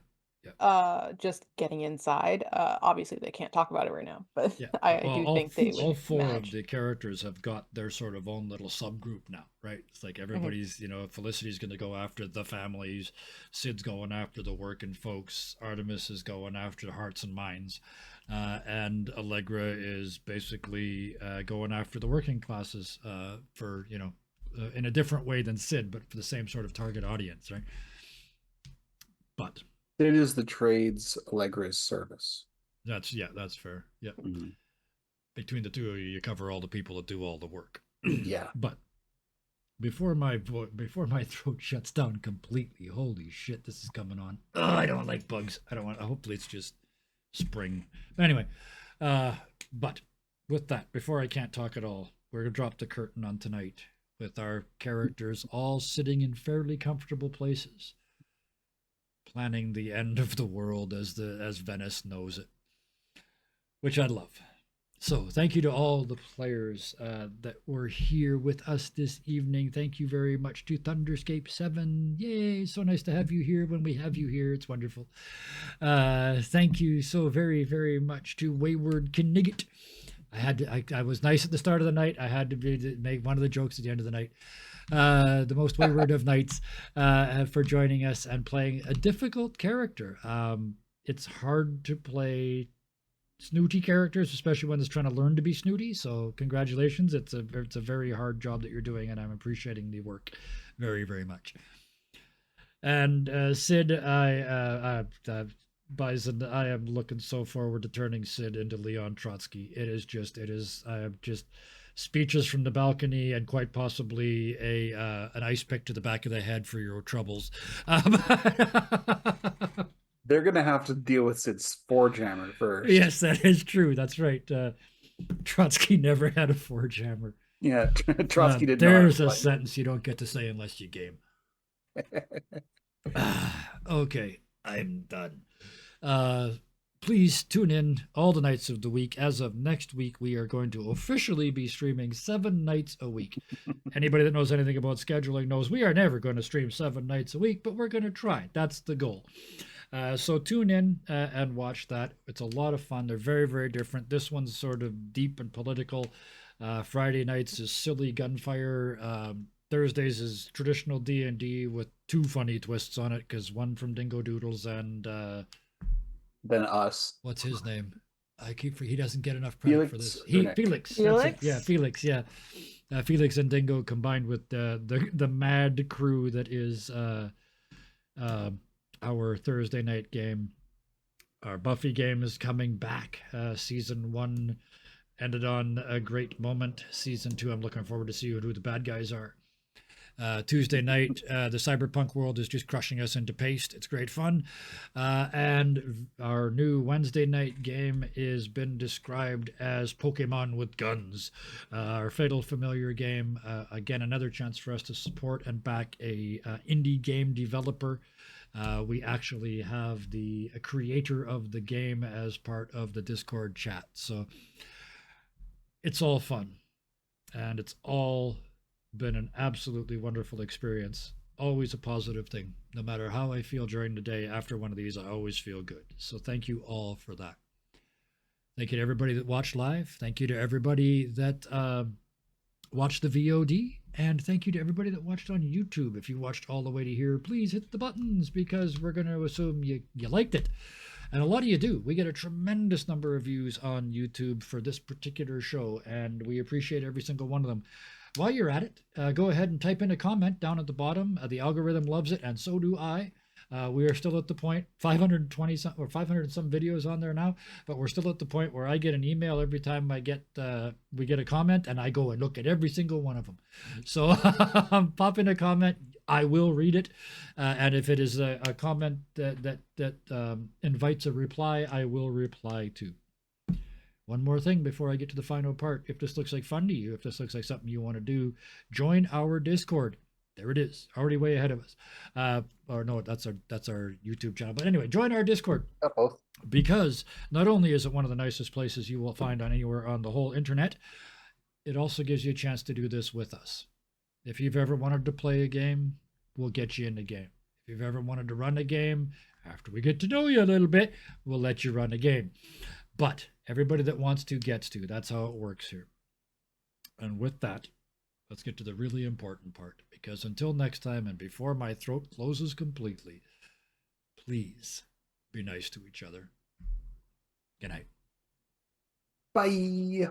Yeah. Just getting inside. Obviously they can't talk about it right now, but Yeah. I Well, do think they all would four of match. the characters have got their sort of own little subgroup now, right? It's like everybody's, Felicity's going to go after the families, Sid's going after the working folks, Artemis is going after the hearts and minds, and Allegra is basically going after the working classes for, in a different way than Sid, but for the same sort of target audience, right? But It is the trades, Allegra's service. that's fair. Yeah. Mhm. Between the two of you, you cover all the people that do all the work. Yeah. But before my throat shuts down completely, holy shit, this is coming on. Oh, I don't like bugs. I don't want. Hopefully, it's just spring. But anyway, but with that, before I can't talk at all, we're gonna drop the curtain on tonight with our characters all sitting in fairly comfortable places, planning the end of the world as Venice knows it, which I love. So, thank you to all the players that were here with us this evening. Thank you very much to Thunderscape 7. Yay, so nice to have you here when we have you here. It's wonderful. Thank you so very, very much to Wayward Knigget. I was nice at the start of the night. I had to make one of the jokes at the end of the night. The most wayward of knights for joining us and playing a difficult character. It's hard to play snooty characters, especially when it's trying to learn to be snooty. So congratulations. It's a very hard job that you're doing, and I'm appreciating the work very, very much. And Sid, Bison, I am looking so forward to turning Sid into Leon Trotsky. I am just speeches from the balcony and quite possibly an ice pick to the back of the head for your troubles. They're going to have to deal with Sid's forge hammer first. Yes, that is true. That's right. Trotsky never had a forge hammer. Yeah, Trotsky did not. There's a sentence you don't get to say unless you game. Okay, I'm done. Please tune in all the nights of the week. As of next week, we are going to officially be streaming 7 nights a week. Anybody that knows anything about scheduling knows we are never going to stream 7 nights a week, but we're going to try. That's the goal. So tune in and watch that. It's a lot of fun. They're very, very different. This one's sort of deep and political. Friday nights is silly gunfire. Thursdays is traditional D&D with 2 funny twists on it, because one from Dingo Doodles and then us. What's his name? He doesn't get enough credit for this. Felix. Felix? Yeah, Felix. Yeah, Felix and Dingo combined with the mad crew that is our Thursday night game. Our Buffy game is coming back. Season 1 ended on a great moment. Season 2, I'm looking forward to see who the bad guys are. Tuesday night, the cyberpunk world is just crushing us into paste. It's great fun. And our new Wednesday night game is been described as Pokemon with guns. Our Fatal Familiar game, again, another chance for us to support and back a indie game developer. We actually have a creator of the game as part of the Discord chat. So it's all fun. And it's all been an absolutely wonderful experience. Always a positive thing. No matter how I feel during the day, after one of these, I always feel good. So thank you all for that. Thank you to everybody that watched live. Thank you to everybody that watched the VOD. And thank you to everybody that watched on YouTube. If you watched all the way to here, please hit the buttons, because we're going to assume you liked it. And a lot of you do. We get a tremendous number of views on YouTube for this particular show, and we appreciate every single one of them. While you're at it, go ahead and type in a comment down at the bottom. The algorithm loves it, and so do I. We are still at the point 520 some, or 500 and some videos on there now, but we're still at the point where I get an email every time we get a comment, and I go and look at every single one of them. So pop in a comment. I will read it, and if it is a comment that invites a reply, I will reply to. One more thing before I get to the final part. If this looks like fun to you, if this looks like something you want to do, join our Discord. There it is, already way ahead of us. Or no, that's our YouTube channel. But anyway, join our Discord. Both. Because not only is it one of the nicest places you will find on anywhere on the whole internet, it also gives you a chance to do this with us. If you've ever wanted to play a game, we'll get you in the game. If you've ever wanted to run a game, after we get to know you a little bit, we'll let you run a game. But everybody that wants to gets to. That's how it works here. And with that, let's get to the really important part. Because until next time, and before my throat closes completely, please be nice to each other. Good night. Bye.